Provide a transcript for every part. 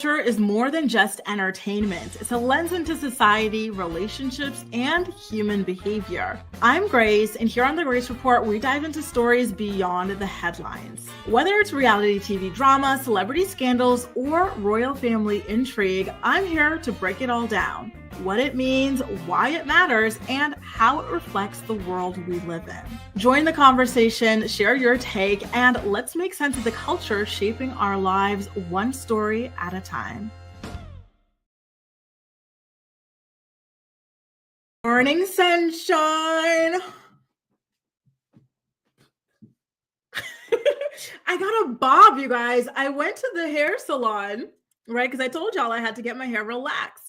Culture is more than just entertainment. It's a lens into society, relationships, and human behavior. I'm Grace, and here on the Grace Report, we dive into stories beyond the headlines. Whether it's reality TV drama, celebrity scandals, or royal family intrigue, I'm here to break it all down. What it means, why it matters, and how it reflects the world we live in. Join the conversation, share your take, and let's make sense of the culture shaping our lives one story at a time. Morning, sunshine. I got a bob, you guys. I went to the hair salon, right? Because I told y'all I had to get my hair relaxed.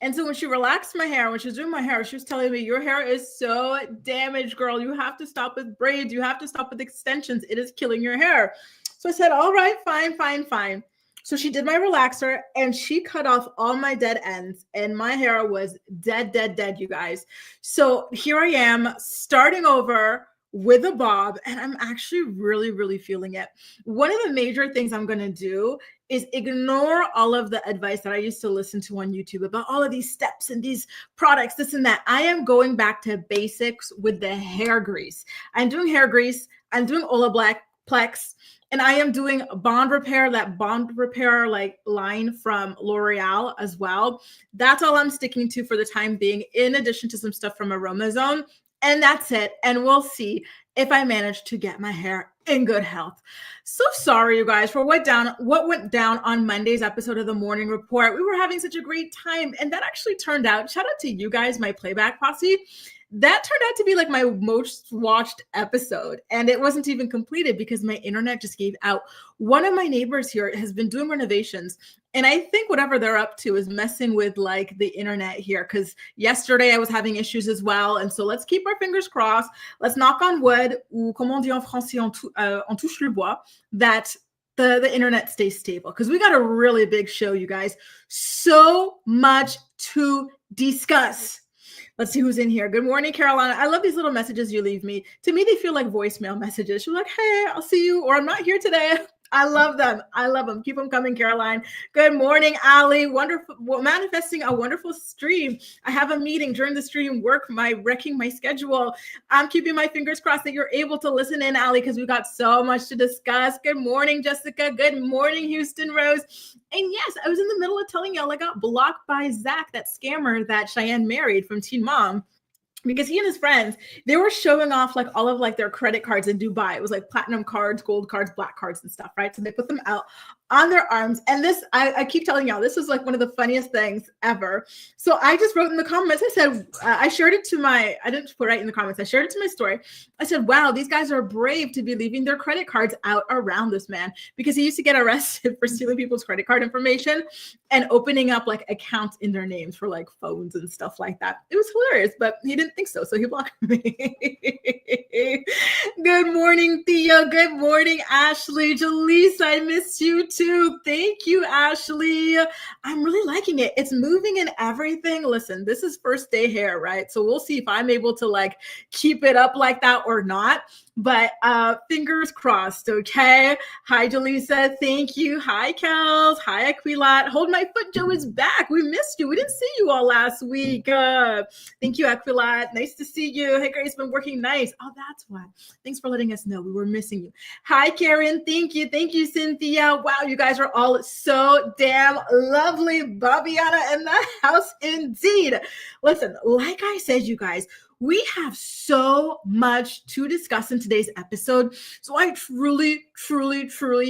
And so when she relaxed my hair, when she was doing my hair, she was telling me, your hair is so damaged, girl. You have to stop with braids. You have to stop with extensions. It is killing your hair. So I said, all right, fine. So she did my relaxer and she cut off all my dead ends and my hair was dead, you guys. So here I am starting over with a bob and I'm actually really feeling it. One of the major things I'm going to do is ignore all of the advice that I used to listen to on YouTube about all of these steps and these products, this and that. I am going back to basics with the hair grease. I'm doing hair grease. I'm doing Olaplex. And I am doing Bond Repair, that Bond Repair like line from L'Oreal as well. That's all I'm sticking to for the time being, in addition to some stuff from Aromazone. And that's it. And we'll see if I manage to get my hair in good health. So sorry, you guys, for what went down on Monday's episode of the Morning Report. We were having such a great time. And that actually turned out, shout out to you guys, my playback posse. That turned out to be like my most watched episode. And it wasn't even completed because my internet just gave out. One of my neighbors here has been doing renovations. And I think whatever they're up to is messing with like the internet here. Because yesterday I was having issues as well. And so let's keep our fingers crossed. Let's knock on wood, ou comme on dit en français, on touche le bois, that the internet stays stable. Because we got a really big show, you guys. So much to discuss. Let's see who's in here. Good morning, Carolina. I love these little messages you leave me. To me, they feel like voicemail messages. You're like, hey, I'll see you, or I'm not here today. I love them. Keep them coming, Caroline. Good morning, Ali. Wonderful. Manifesting a wonderful stream. I have a meeting during the stream, wrecking my schedule. I'm keeping my fingers crossed that you're able to listen in, Ali, because we got so much to discuss. Good morning, Jessica. Good morning, Houston Rose. And yes, I was in the middle of telling y'all I got blocked by Zach, that scammer that Cheyenne married from Teen Mom. Because he and his friends, they were showing off like all of like their credit cards in Dubai. It was like platinum cards, gold cards, black cards and stuff, right? So they put them out on their arms. And this, I keep telling y'all, this was like one of the funniest things ever. So I just wrote in the comments, I said, I shared it to I didn't put right in the comments. I shared it to my story. I said, wow, these guys are brave to be leaving their credit cards out around this man, because he used to get arrested for stealing people's credit card information and opening up like accounts in their names for like phones and stuff like that. It was hilarious, but he didn't think so. So he blocked me. Good morning, Theo. Good morning, Ashley. Jaleesa, I missed you too. Thank you, Ashley. I'm really liking it. It's moving and everything. Listen, this is first day hair, right? So we'll see if I'm able to like keep it up like that or not. But fingers crossed, okay? Hi, Jaleesa. Thank you. Hi, Kels. Hi, Aquilat. Hold my foot, Joe is back. We missed you. We didn't see you all last week. Thank you, Aquilat. Nice to see you. Hey, Grace, been working nice. Oh, that's why. Thanks for letting us know. We were missing you. Hi, Karen. Thank you. Thank you, Cynthia. Wow, you guys are all so damn lovely. Babiana in the house indeed. Listen, like I said, you guys, we have so much to discuss in today's episode. So I truly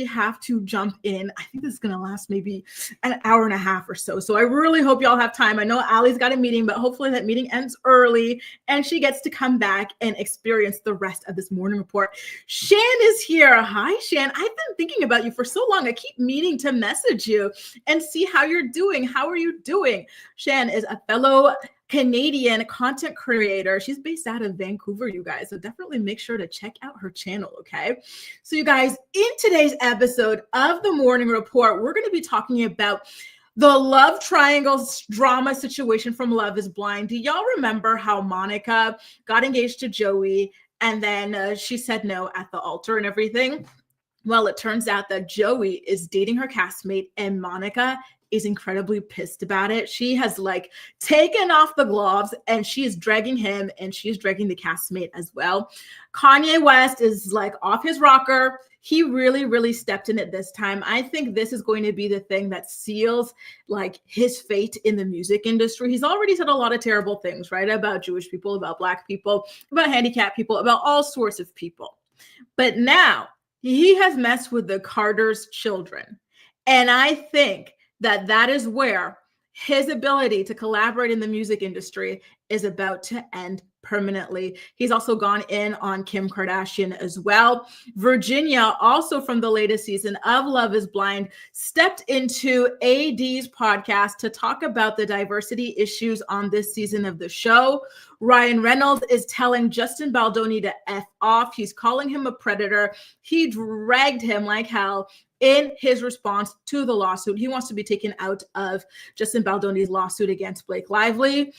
have to jump in. I think this is going to last maybe an hour and a half or so. So I really hope y'all have time. I know Allie's got a meeting, but hopefully that meeting ends early and she gets to come back and experience the rest of this morning report. Shan is here. Hi, Shan. I've been thinking about you for so long. I keep meaning to message you and see how you're doing. How are you doing? Shan is a fellow Canadian content creator. She's based out of Vancouver, you guys. So definitely make sure to check out her channel, okay? So you guys, in today's episode of the Morning Report, we're going to be talking about the love triangle drama situation from Love is Blind. Do y'all remember how Monica got engaged to Joey and then she said no at the altar and everything? Well, it turns out that Joey is dating her castmate and Monica is incredibly pissed about it. She has like taken off the gloves and she is dragging him and she's dragging the castmate as well. Kanye West is like off his rocker. He really, really stepped in it this time. I think this is going to be the thing that seals like his fate in the music industry. He's already said a lot of terrible things, right? About Jewish people, about Black people, about handicapped people, about all sorts of people. But now he has messed with the Carter's children. And I think that that is where his ability to collaborate in the music industry is about to end permanently. He's also gone in on Kim Kardashian as well. Virginia, also from the latest season of Love is Blind, stepped into AD's podcast to talk about the diversity issues on this season of the show. Ryan Reynolds is telling Justin Baldoni to F off. He's calling him a predator. He dragged him like hell in his response to the lawsuit. He wants to be taken out of Justin Baldoni's lawsuit against Blake Lively.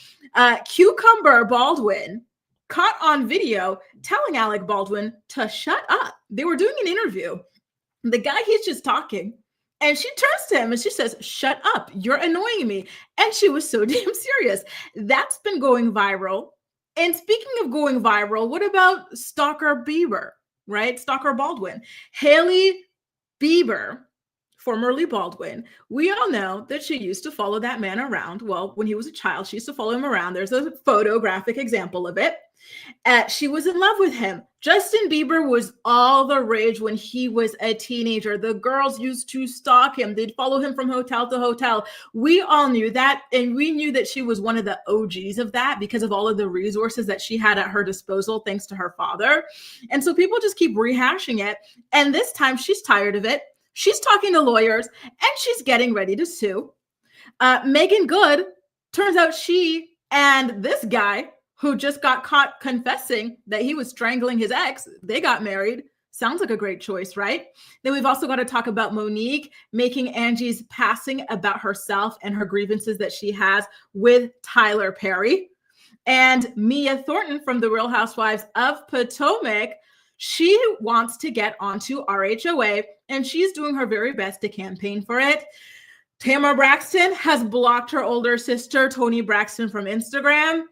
Cucumber Baldwin caught on video telling Alec Baldwin to shut up. They were doing an interview. The guy, he's just talking. And she turns to him and she says, shut up, you're annoying me. And she was so damn serious. That's been going viral. And speaking of going viral, what about Stalker Bieber, right? Stalker Baldwin. Hailey Bieber, formerly Baldwin, we all know that she used to follow that man around. Well, when he was a child, she used to follow him around. There's a photographic example of it. She was in love with him. Justin Bieber was all the rage when he was a teenager. The girls used to stalk him. They'd follow him from hotel to hotel. We all knew that. And we knew that she was one of the OGs of that because of all of the resources that she had at her disposal, thanks to her father. And so people just keep rehashing it. And this time she's tired of it. She's talking to lawyers and she's getting ready to sue. Megan Good, turns out she and this guy who just got caught confessing that he was strangling his ex, they got married. Sounds like a great choice, right? Then we've also got to talk about Monique making Angie's passing about herself and her grievances that she has with Tyler Perry. And Mia Thornton from The Real Housewives of Potomac, she wants to get onto RHOA and she's doing her very best to campaign for it. Tamara Braxton has blocked her older sister, Toni Braxton, from Instagram.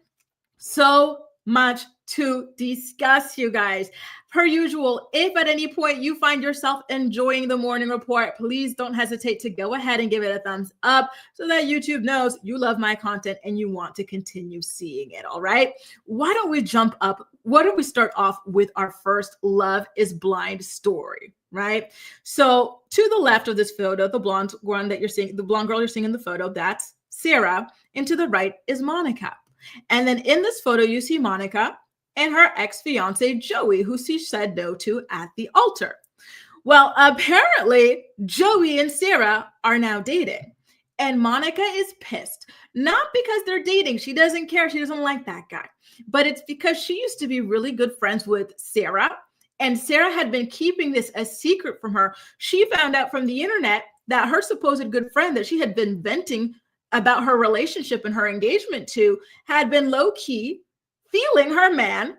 So much to discuss, you guys. Per usual, if at any point you find yourself enjoying the morning report, please don't hesitate to go ahead and give it a thumbs up so that YouTube knows you love my content and you want to continue seeing it, all right? Why don't we jump up? Why don't we start off with our first Love is Blind story, right? So to the left of this photo, the blonde one that you're seeing, the blonde girl you're seeing in the photo, that's Sarah. And to the right is Monica. And then in this photo, you see Monica and her ex-fiance, Joey, who she said no to at the altar. Well, apparently, Joey and Sarah are now dating. And Monica is pissed. Not because they're dating. She doesn't care. She doesn't like that guy. But it's because she used to be really good friends with Sarah. And Sarah had been keeping this a secret from her. She found out from the internet that her supposed good friend that she had been venting about her relationship and her engagement to had been low-key feeling her man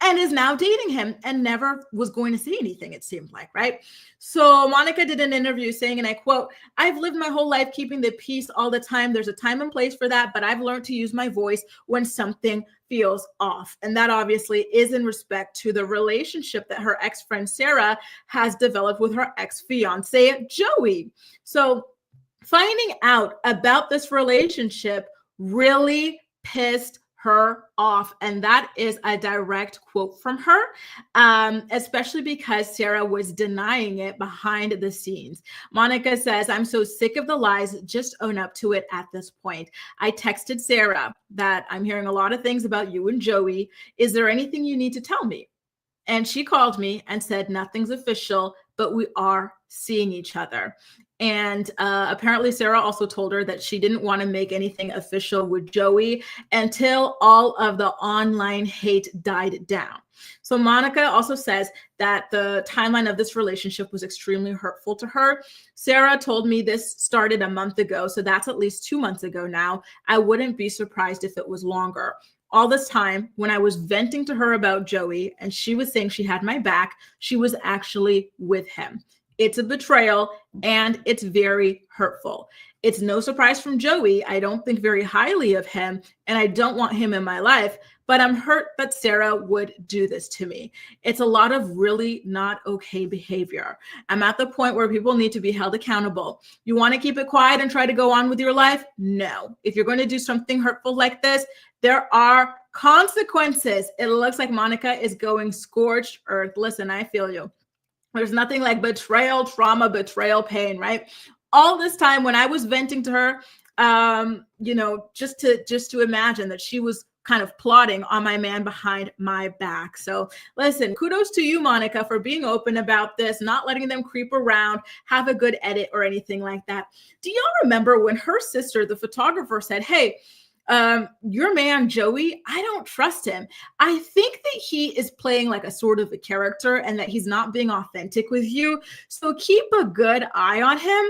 and is now dating him and never was going to say anything, it seemed like, right? So Monica did an interview saying, and I quote, "I've lived my whole life keeping the peace all the time. There's a time and place for that, but I've learned to use my voice when something feels off." And that obviously is in respect to the relationship that her ex-friend Sarah has developed with her ex-fiance Joey. So finding out about this relationship really pissed her off. And that is a direct quote from her, especially because Sarah was denying it behind the scenes. Monica says, "I'm so sick of the lies. Just own up to it at this point. I texted Sarah that I'm hearing a lot of things about you and Joey. Is there anything you need to tell me?" And she called me and said, "Nothing's official, but we are seeing each other." And apparently Sarah also told her that she didn't want to make anything official with Joey until all of the online hate died down. So Monica also says that the timeline of this relationship was extremely hurtful to her. Sarah told me this started a month ago, so that's at least 2 months ago now. I wouldn't be surprised if it was longer. All this time, when I was venting to her about Joey and she was saying she had my back, she was actually with him. It's a betrayal and it's very hurtful. It's no surprise from Joey. I don't think very highly of him, and I don't want him in my life, but I'm hurt that Sarah would do this to me. It's a lot of really not okay behavior. I'm at the point where people need to be held accountable. You want to keep it quiet and try to go on with your life? No. If you're going to do something hurtful like this, there are consequences. It looks like Monica is going scorched earth. Listen, I feel you. There's nothing like betrayal, trauma, betrayal, pain, right? All this time when I was venting to her, just to imagine that she was kind of plotting on my man behind my back. So listen, kudos to you, Monica, for being open about this, not letting them creep around, have a good edit or anything like that. Do y'all remember when her sister, the photographer, said, hey, your man, Joey, I don't trust him. I think that he is playing like a sort of a character and that he's not being authentic with you. So keep a good eye on him.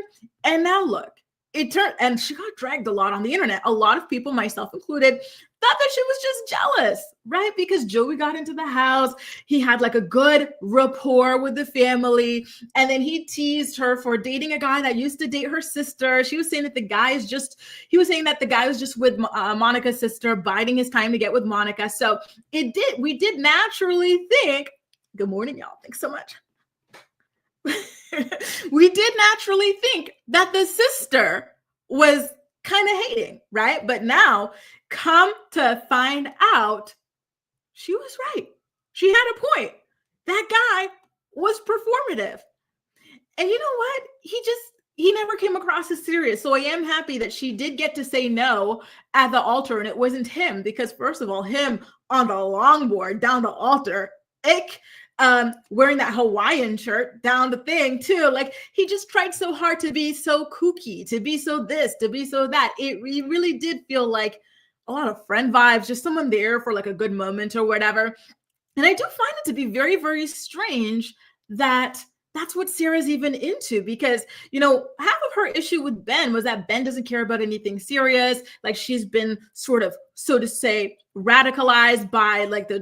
And now look, it turned, and she got dragged a lot on the internet. A lot of people, myself included, thought that she was just jealous, right? Because Joey got into the house. He had like a good rapport with the family. And then he teased her for dating a guy that used to date her sister. She was saying that the guy was just with Monica's sister, biding his time to get with Monica. So we did naturally think, good morning, y'all. Thanks so much. We did naturally think that the sister was kind of hating, right? But now, come to find out, she was right. She had a point. That guy was performative. And you know what? He never came across as serious. So I am happy that she did get to say no at the altar, and it wasn't him, because first of all, him on the longboard down the altar, ick. Wearing that Hawaiian shirt down the thing too. Like, he just tried so hard to be so kooky, to be so this, to be so that. It really did feel like a lot of friend vibes, just someone there for like a good moment or whatever. And I do find it to be very, very strange that that's what Sarah's even into, because, half of her issue with Ben was that Ben doesn't care about anything serious. Like, she's been sort of, so to say, radicalized by like the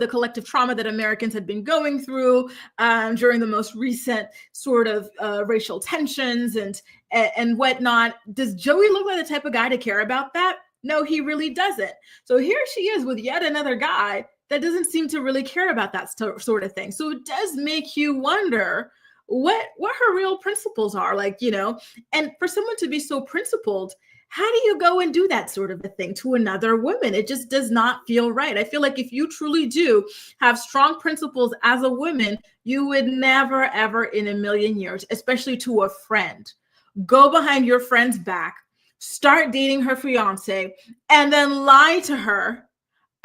collective trauma that Americans had been going through during the most recent sort of racial tensions and whatnot. Does Joey look like the type of guy to care about that? No, he really doesn't. So here she is with yet another guy that doesn't seem to really care about that sort of thing. So it does make you wonder what her real principles are, like, and for someone to be so principled, how do you go and do that sort of a thing to another woman? It just does not feel right. I feel like if you truly do have strong principles as a woman, you would never, ever in a million years, especially to a friend, go behind your friend's back, start dating her fiance, and then lie to her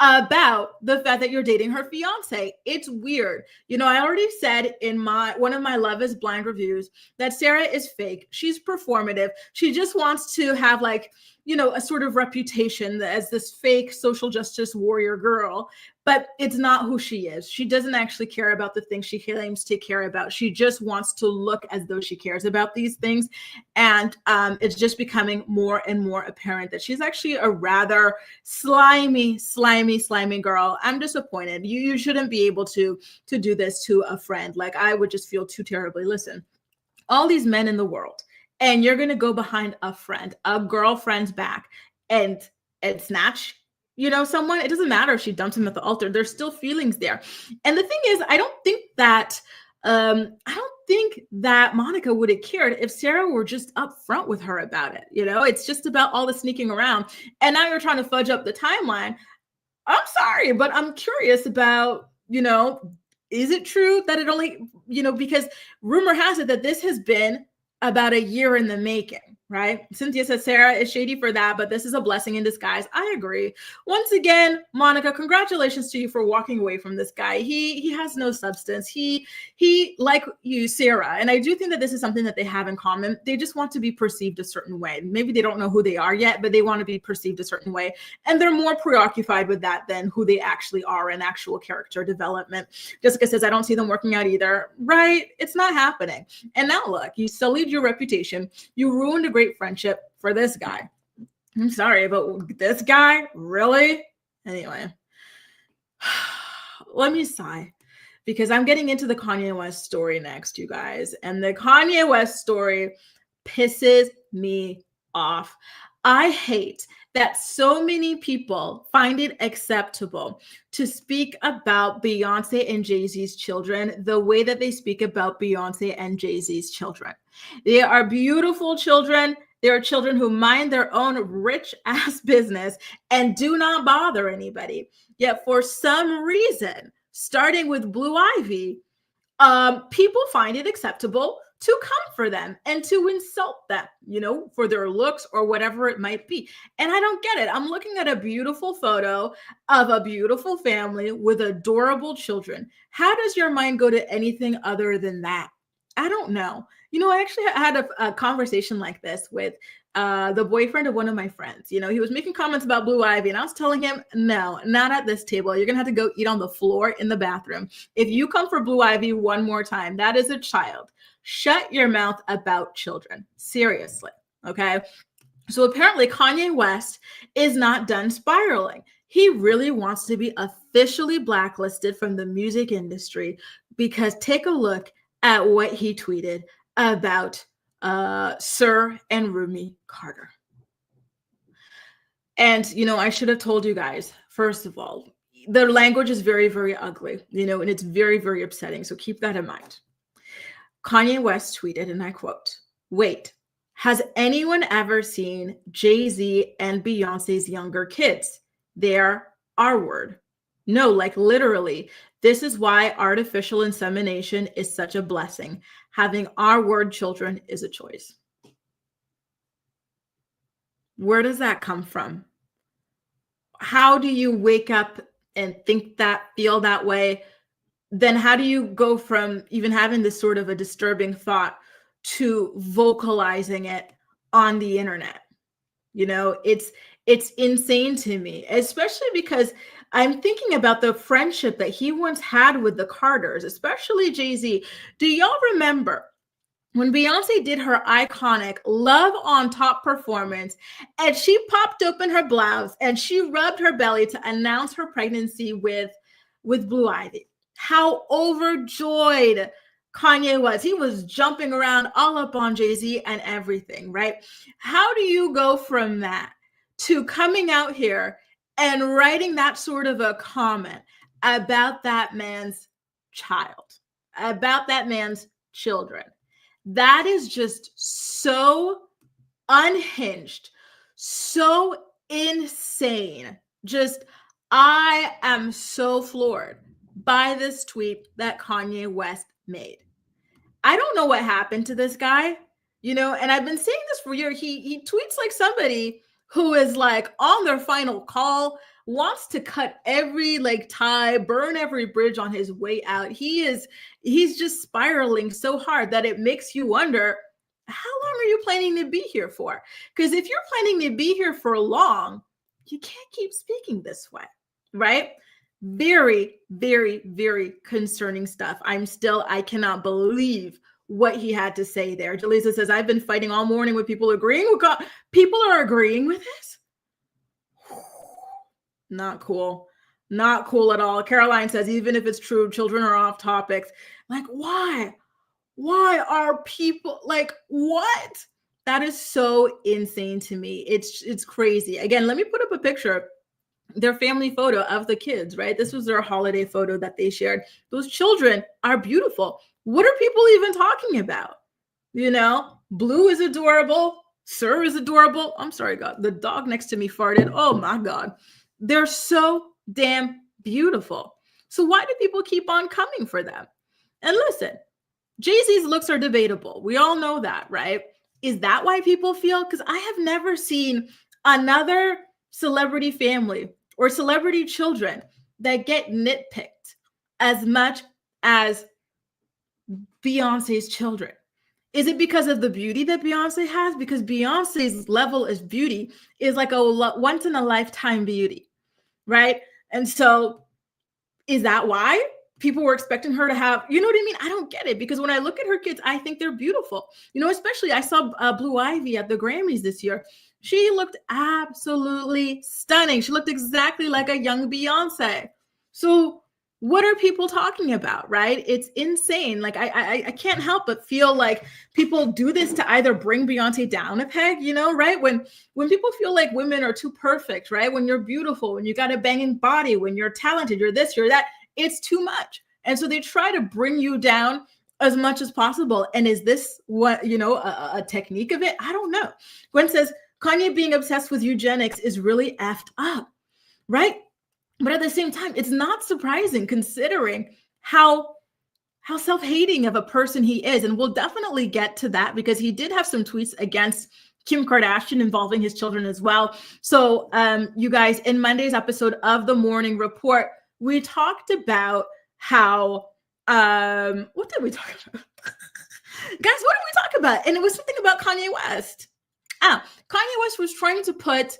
about the fact that you're dating her fiance. It's weird. I already said in one of my Love is Blind reviews that Sarah is fake. She's performative. She just wants to have like, a sort of reputation as this fake social justice warrior girl, but it's not who she is. She doesn't actually care about the things she claims to care about. She just wants to look as though she cares about these things. And it's just becoming more and more apparent that she's actually a rather slimy girl. I'm disappointed. You shouldn't be able to do this to a friend. Like, I would just feel too terribly. Listen, all these men in the world, and you're going to go behind a girlfriend's back and snatch, someone. It doesn't matter if she dumped him at the altar. There's still feelings there. And the thing is, I don't think that Monica would have cared if Sarah were just upfront with her about it. It's just about all the sneaking around. And now you're trying to fudge up the timeline. I'm sorry, but I'm curious about, is it true that it only, because rumor has it that this has been about a year in the making, right? Cynthia says Sarah is shady for that, but this is a blessing in disguise. I agree. Once again, Monica, congratulations to you for walking away from this guy. He has no substance. He like you, Sarah, and I do think that this is something that they have in common. They just want to be perceived a certain way. Maybe they don't know who they are yet, but they want to be perceived a certain way. And they're more preoccupied with that than who they actually are in actual character development. Jessica says, I don't see them working out either. Right? It's not happening. And now look, you sullied your reputation. You ruined a great friendship for this guy. I'm sorry, but this guy, really? Anyway, let me sigh, because I'm getting into the Kanye West story next, you guys. And the Kanye West story pisses me off. I hate that so many people find it acceptable to speak about Beyonce and Jay Z's children the way that they speak about Beyonce and Jay Z's children. They are beautiful children. They are children who mind their own rich ass business and do not bother anybody. Yet, for some reason, starting with Blue Ivy, people find it acceptable to come for them and to insult them, for their looks or whatever it might be. And I don't get it. I'm looking at a beautiful photo of a beautiful family with adorable children. How does your mind go to anything other than that? I don't know. I actually had a conversation like this with the boyfriend of one of my friends. He was making comments about Blue Ivy, and I was telling him, no, not at this table. You're going to have to go eat on the floor in the bathroom. If you come for Blue Ivy one more time, that is a child. Shut your mouth about children. Seriously. Okay. So apparently Kanye West is not done spiraling. He really wants to be officially blacklisted from the music industry, because take a look at what he tweeted about Sir and Rumi Carter. And, I should have told you guys, first of all, the language is very, very ugly, and it's very, very upsetting. So keep that in mind. Kanye West tweeted, and I quote, "Wait, has anyone ever seen Jay Z and Beyonce's younger kids? They're R-word. No, like literally, this is why artificial insemination is such a blessing. Having R-word children is a choice." Where does that come from? How do you wake up and think that, feel that way? Then how do you go from even having this sort of a disturbing thought to vocalizing it on the internet? It's insane to me, especially because I'm thinking about the friendship that he once had with the Carters, especially Jay Z. Do y'all remember when Beyonce did her iconic Love on Top performance and she popped open her blouse and she rubbed her belly to announce her pregnancy with Blue Ivy? How overjoyed Kanye was. He was jumping around all up on Jay Z and everything, right? How do you go from that to coming out here and writing that sort of a comment about that man's child, about that man's children? That is just so unhinged, so insane. I am so floored by this tweet that Kanye West made. I don't know what happened to this guy, and I've been saying this for years. He tweets like somebody who is like on their final call, wants to cut every tie, burn every bridge on his way out. He's just spiraling so hard that it makes you wonder, how long are you planning to be here for? Because if you're planning to be here for long, you can't keep speaking this way, right? Very, very, very concerning stuff. I cannot believe what he had to say there. Jaleesa says, I've been fighting all morning with people agreeing with God. People are agreeing with this? Not cool. Not cool at all. Caroline says, even if it's true, children are off topics. Why? Why are people what? That is so insane to me. It's crazy. Again, let me put up a picture, their family photo of the kids, right? This was their holiday photo that they shared. Those children are beautiful. What are people even talking about? Blue is adorable. Sir is adorable. I'm sorry, God. The dog next to me farted. Oh my God. They're so damn beautiful. So why do people keep on coming for them? And listen, Jay-Z's looks are debatable. We all know that, right? Is that why people feel? Because I have never seen another celebrity family or celebrity children that get nitpicked as much as Beyonce's children. Is it because of the beauty that Beyonce has? Because Beyonce's level of beauty is like a once in a lifetime beauty, right? And so is that why people were expecting her to have, you know what I mean? I don't get it, because when I look at her kids, I think they're beautiful. Especially I saw Blue Ivy at the Grammys this year. She looked absolutely stunning. She looked exactly like a young Beyonce. So what are people talking about, right? It's insane. Like I can't help but feel like people do this to either bring Beyonce down a peg, right? When people feel like women are too perfect, right? When you're beautiful, when you got a banging body, when you're talented, you're this, you're that, it's too much. And so they try to bring you down as much as possible. And is this what, a technique of it? I don't know. Gwen says, Kanye being obsessed with eugenics is really effed up, right? But at the same time, it's not surprising considering how self-hating of a person he is. And we'll definitely get to that because he did have some tweets against Kim Kardashian involving his children as well. So you guys, in Monday's episode of The Morning Report, we talked about how, what did we talk about? Guys, what did we talk about? And it was something about Kanye West. Kanye West was trying to put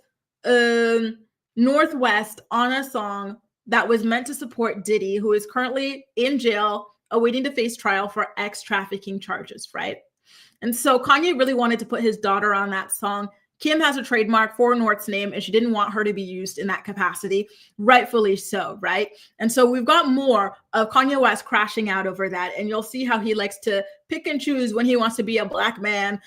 Northwest on a song that was meant to support Diddy, who is currently in jail awaiting to face trial for trafficking charges, right? And so Kanye really wanted to put his daughter on that song. Kim has a trademark for North's name, and she didn't want her to be used in that capacity, rightfully so, right? And so we've got more of Kanye West crashing out over that, and you'll see how he likes to pick and choose when he wants to be a Black man,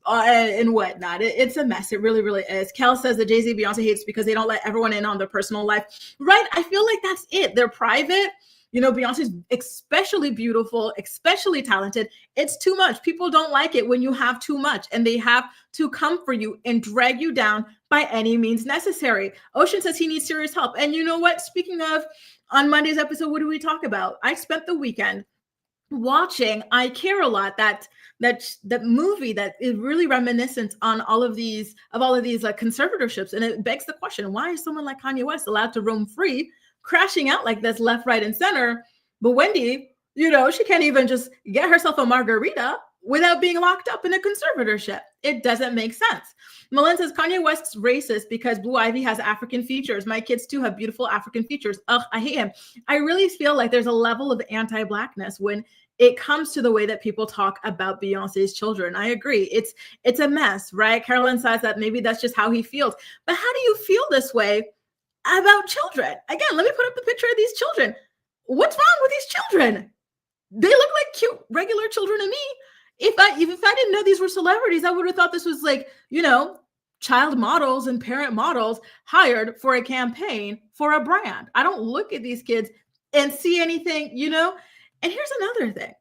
and whatnot. It's a mess. It really, really is. Kel says that Jay Z Beyonce hates because they don't let everyone in on their personal life, right? I feel like that's it. They're private. Beyonce's especially beautiful, especially talented. It's too much. People don't like it when you have too much, and they have to come for you and drag you down by any means necessary. Ocean says he needs serious help. And you know what? Speaking of, on Monday's episode, what do we talk about? I spent the weekend watching I Care a Lot, that movie that is really reminiscent on all of these like conservatorships. And it begs the question, why is someone like Kanye West allowed to roam free, crashing out like this left, right, and center? But Wendy, she can't even just get herself a margarita without being locked up in a conservatorship. It doesn't make sense. Malin says, Kanye West's racist because Blue Ivy has African features. My kids too have beautiful African features. Ugh, I hate him. I really feel like there's a level of anti-Blackness when it comes to the way that people talk about Beyonce's children. I agree. It's a mess, right? Carolyn says that maybe that's just how he feels. But how do you feel this way about children? Again, let me put up the picture of these children. What's wrong with these children? They look like cute, regular children to me. If I didn't know these were celebrities, I would have thought this was like, child models and parent models hired for a campaign for a brand. I don't look at these kids and see anything, And here's another thing.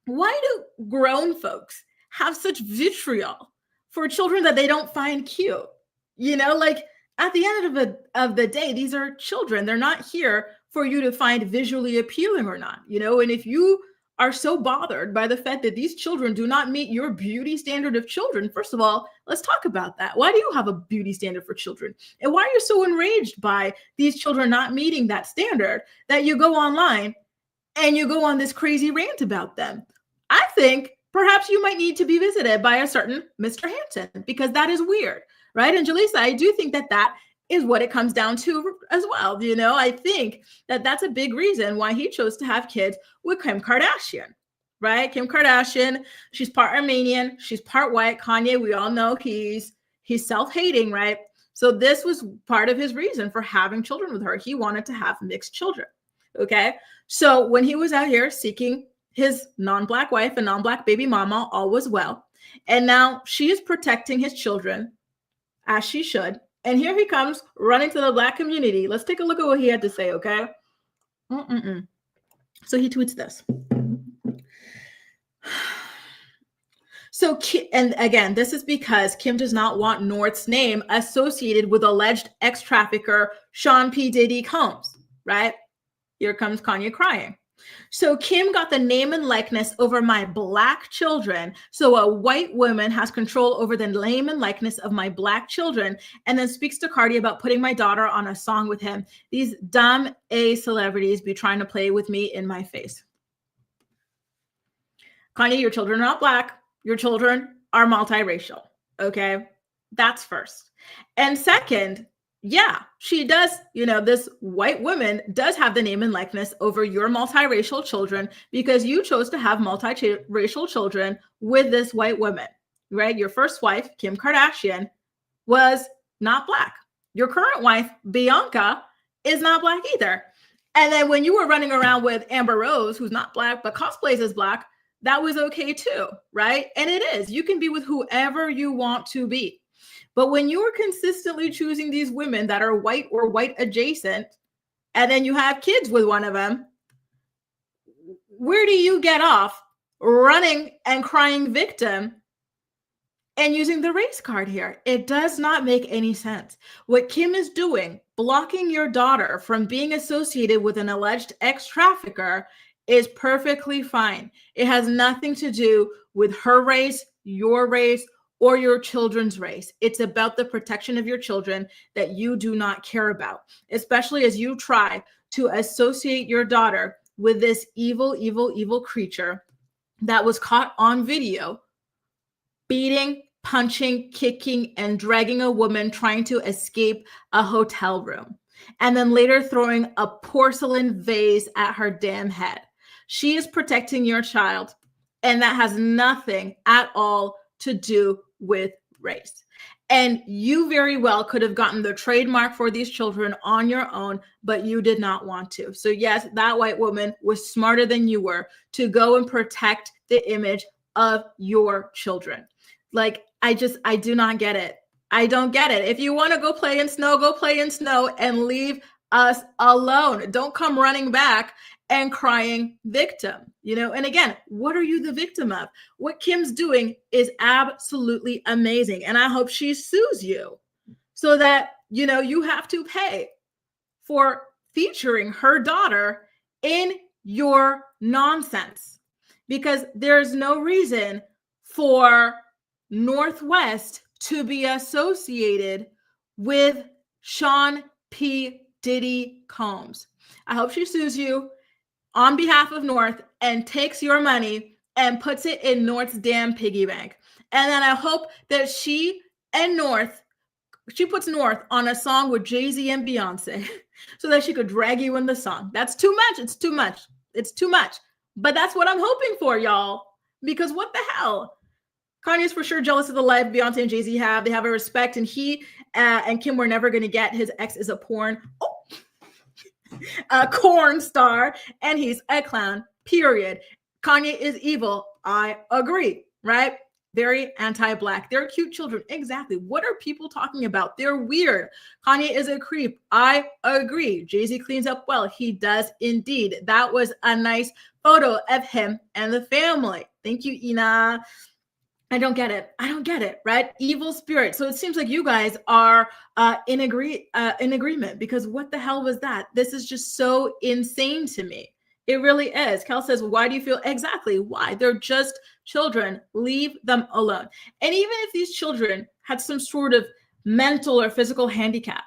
Why do grown folks have such vitriol for children that they don't find cute? Like at the end of the day, these are children. They're not here for you to find visually appealing or not, And if you are so bothered by the fact that these children do not meet your beauty standard of children, first of all, let's talk about that. Why do you have a beauty standard for children? And why are you so enraged by these children not meeting that standard that you go online and you go on this crazy rant about them? I think perhaps you might need to be visited by a certain Mr. Hampton, because that is weird, right? And Jaleesa, I do think that is what it comes down to as well. I think that that's a big reason why he chose to have kids with Kim Kardashian, right? Kim Kardashian, she's part Armenian, she's part white. Kanye, we all know he's self-hating, right? So this was part of his reason for having children with her. He wanted to have mixed children, okay? So when he was out here seeking his non-Black wife and non-Black baby mama, all was well. And now she is protecting his children as she should. And here he comes running to the Black community. Let's take a look at what he had to say, okay? So he tweets this. So, and again, this is because Kim does not want North's name associated with alleged ex-trafficker Sean P. Diddy Combs, right? Here comes Kanye crying. So Kim got the name and likeness over my Black children. So a white woman has control over the name and likeness of my Black children, and then speaks to Cardi about putting my daughter on a song with him. These dumb A celebrities be trying to play with me in my face. Kanye, your children are not Black. Your children are multiracial. Okay, that's first. And second, yeah, she does, this white woman does have the name and likeness over your multiracial children because you chose to have multiracial children with this white woman, right? Your first wife, Kim Kardashian, was not Black. Your current wife, Bianca, is not Black either. And then when you were running around with Amber Rose, who's not Black, but cosplays as Black, that was okay too, right? And it is. You can be with whoever you want to be. But when you are consistently choosing these women that are white or white adjacent, and then you have kids with one of them, where do you get off running and crying victim and using the race card here? It does not make any sense. What Kim is doing, blocking your daughter from being associated with an alleged ex-trafficker, is perfectly fine. It has nothing to do with her race, your race, or your children's race. It's about the protection of your children that you do not care about, especially as you try to associate your daughter with this evil, evil, evil creature that was caught on video beating, punching, kicking, and dragging a woman trying to escape a hotel room, and then later throwing a porcelain vase at her damn head. She is protecting your child, and that has nothing at all to do with race. And you very well could have gotten the trademark for these children on your own, but you did not want to. So yes, that white woman was smarter than you were to go and protect the image of your children. Like, I do not get it. I don't get it. If you want to go play in snow, go play in snow and leave us alone. Don't come running back and crying victim, and again, what are you the victim of? What Kim's doing is absolutely amazing. And I hope she sues you so that, you have to pay for featuring her daughter in your nonsense, because there's no reason for Northwest to be associated with Sean P. Diddy Combs. I hope she sues you on behalf of North and takes your money and puts it in North's damn piggy bank. And then I hope that she puts North on a song with Jay Z and Beyonce so that she could drag you in the song. That's too much. It's too much. It's too much. But that's what I'm hoping for, y'all. Because what the hell? Kanye's for sure jealous of the life Beyonce and Jay Z have. They have a respect, and he and Kim were never going to get. His ex is a corn star, and he's a clown, period. Kanye is evil. I agree, right? Very anti-Black. They're cute children. Exactly. What are people talking about? They're weird. Kanye is a creep. I agree. Jay-Z cleans up well. He does indeed. That was a nice photo of him and the family. Thank you, Ina. I don't get it, right? Evil spirit. So it seems like you guys are in agreement, because what the hell was that? This is just so insane to me. It really is. Kel says, why do you feel? Exactly. Why? They're just children. Leave them alone. And even if these children had some sort of mental or physical handicap,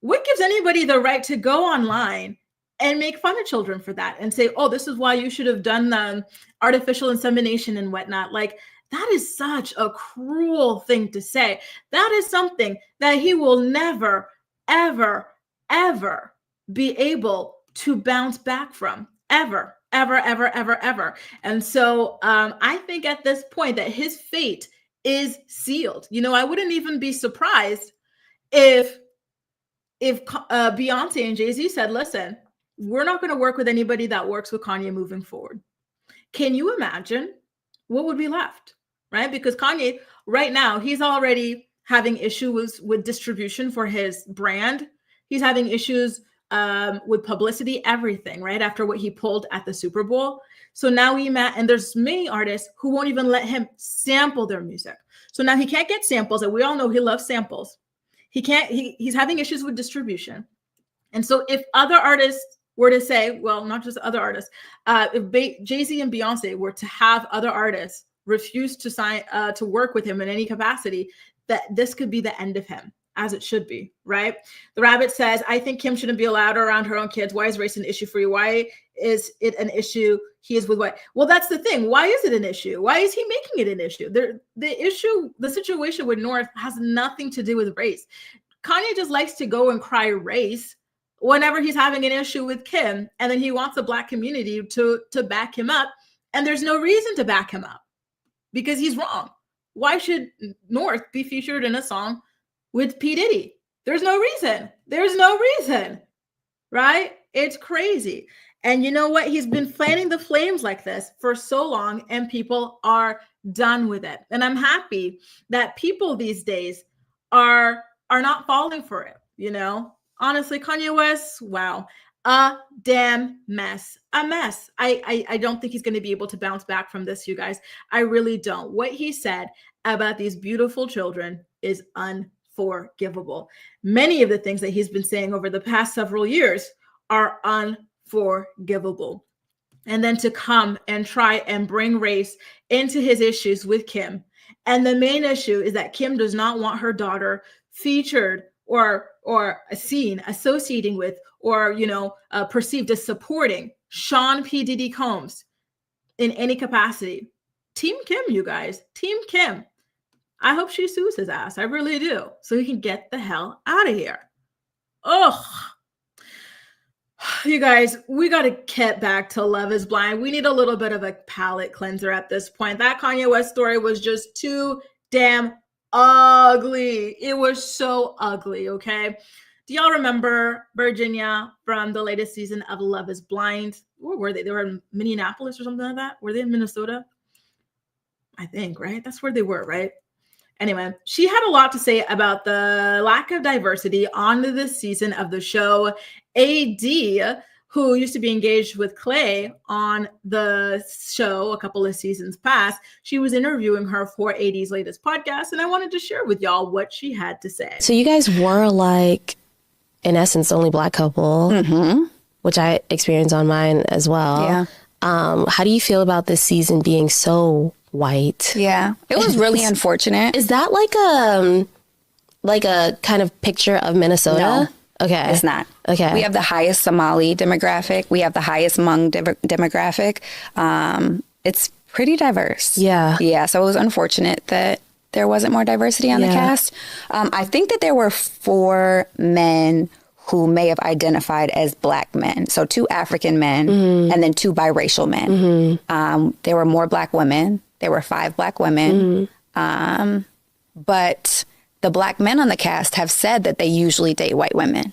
what gives anybody the right to go online and make fun of children for that and say, oh, this is why you should have done the artificial insemination and whatnot? Like, that is such a cruel thing to say. That is something that he will never, ever, ever be able to bounce back from. Ever, ever, ever, ever, ever. And so I think at this point that his fate is sealed. I wouldn't even be surprised if Beyonce and Jay Z said, listen, we're not going to work with anybody that works with Kanye moving forward. Can you imagine what would be left? Right? Because Kanye right now, he's already having issues with distribution for his brand. He's having issues with publicity, everything, right? After what he pulled at the Super Bowl. So now and there's many artists who won't even let him sample their music. So now he can't get samples, and we all know he loves samples. He's having issues with distribution. And so if other artists were to say, well, not just other artists, if Jay Z and Beyonce were to have other artists refuse to sign to work with him in any capacity, that this could be the end of him, as it should be, right? The Rabbit says, I think Kim shouldn't be allowed around her own kids. Why is race an issue for you? Why is it an issue? He is with white. Well, that's the thing. Why is it an issue? Why is he making it an issue? The situation with North has nothing to do with race. Kanye just likes to go and cry race whenever he's having an issue with Kim, and then he wants the Black community to back him up, and there's no reason to back him up, because he's wrong. Why should North be featured in a song with P. Diddy? There's no reason. There's no reason, right? It's crazy. And you know what? He's been fanning the flames like this for so long, and people are done with it. And I'm happy that people these days are not falling for it, you know? Honestly, Kanye West, wow. A damn mess. A mess. I don't think he's going to be able to bounce back from this, you guys. I really don't. What he said about these beautiful children is unforgivable. Many of the things that he's been saying over the past several years are unforgivable. And then to come and try and bring race into his issues with Kim. And the main issue is that Kim does not want her daughter featured or seen associating with or perceived as supporting Sean P. Diddy Combs in any capacity. Team Kim, you guys. Team Kim. I hope she sues his ass. I really do. So he can get the hell out of here. Ugh. You guys, we got to get back to Love is Blind. We need a little bit of a palate cleanser at this point. That Kanye West story was just too damn ugly. It was so ugly, okay? Do y'all remember Virginia from the latest season of Love is Blind? Where were they? They were in Minneapolis or something like that? Were they in Minnesota? I think, right? That's where they were, right? Anyway, she had a lot to say about the lack of diversity on this season of the show. AD, who used to be engaged with Clay on the show a couple of seasons past, she was interviewing her for AD's latest podcast, and I wanted to share with y'all what she had to say. So you guys were like, in essence, the only Black couple, which I experienced on mine as well. Yeah. How do you feel about this season being so white? Yeah, it was really unfortunate. Is that like a kind of picture of Minnesota? No. Okay. It's not. Okay. We have the highest Somali demographic. We have the highest Hmong demographic. It's pretty diverse. Yeah. Yeah. So it was unfortunate that there wasn't more diversity on the cast. I think that there were 4 men who may have identified as Black men. So 2 African men and then 2 biracial men. There were more Black women. There were 5 Black women. But the Black men on the cast have said that they usually date white women.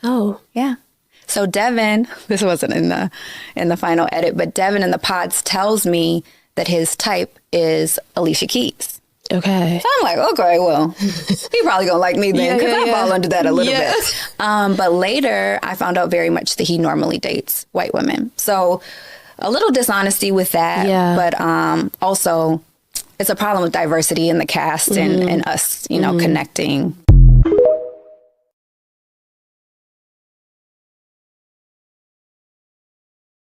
Oh. Yeah. So Devin, this wasn't in the final edit, but Devin in the pods tells me that his type is Alicia Keys. Okay. So I'm like, okay, well, he probably gonna like me then, because I fall under that a little bit. But later, I found out very much that he normally dates white women. So a little dishonesty with that, but also it's a problem with diversity in the cast and us, connecting.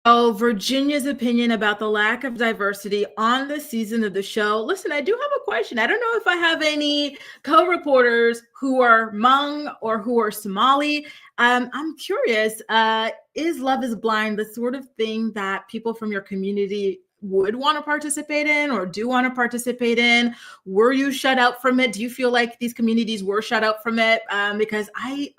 Oh, Virginia's opinion about the lack of diversity on this season of the show. Listen, I do have a question. I don't know if I have any co-reporters who are Hmong or who are Somali. I'm curious, is Love is Blind the sort of thing that people from your community would want to participate in or do want to participate in? Were you shut out from it? Do you feel like these communities were shut out from it? Because I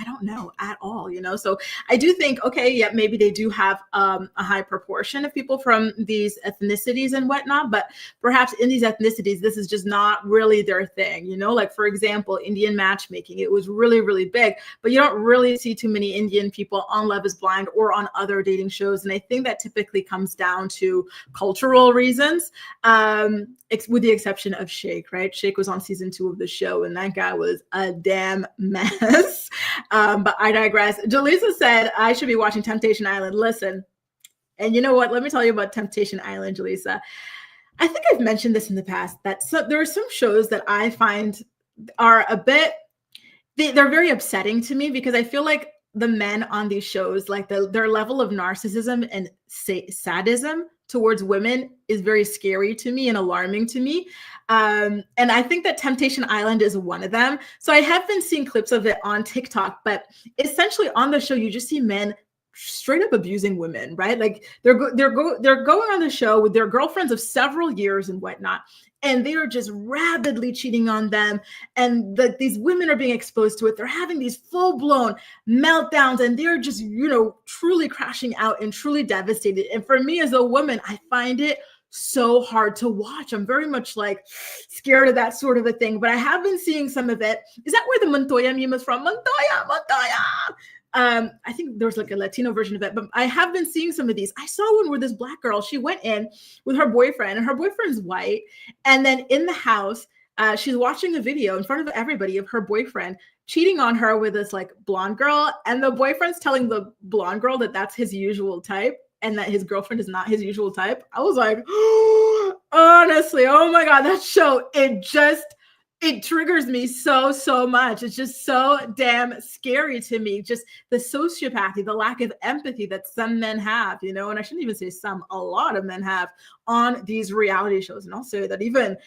don't know at all, So I do think, okay, yeah, maybe they do have a high proportion of people from these ethnicities and whatnot, but perhaps in these ethnicities, this is just not really their thing, Like, for example, Indian matchmaking, it was really, really big, but you don't really see too many Indian people on Love is Blind or on other dating shows. And I think that typically comes down to cultural reasons, with the exception of Shake, right? Shake was on season 2 of the show, and that guy was a damn mess. But I digress. Jaleesa said, I should be watching Temptation Island. Listen, and you know what? Let me tell you about Temptation Island, Jaleesa. I think I've mentioned this in the past, that there are some shows that I find are a bit, they're very upsetting to me, because I feel like the men on these shows, like their level of narcissism and sadism towards women is very scary to me and alarming to me. And I think that Temptation Island is one of them. So I have been seeing clips of it on TikTok, but essentially on the show, you just see men straight up abusing women, right? Like they're going on the show with their girlfriends of several years and whatnot, and they are just rabidly cheating on them. And these women are being exposed to it. They're having these full-blown meltdowns, and they're just, truly crashing out and truly devastated. And for me as a woman, I find it so hard to watch. I'm very much like scared of that sort of a thing, but I have been seeing some of it. Is that where the Montoya meme is from? Montoya. I think there was like a Latino version of it, but I have been seeing some of these. I saw one where this Black girl, she went in with her boyfriend, and her boyfriend's white. And then in the house, she's watching a video in front of everybody of her boyfriend cheating on her with this like blonde girl. And the boyfriend's telling the blonde girl that that's his usual type and that his girlfriend is not his usual type. I was like, honestly, oh my God, that show, it triggers me so much. It's just so damn scary to me. Just the sociopathy, the lack of empathy that some men have, you know, and I shouldn't even say some, a lot of men have on these reality shows. And I'll say that even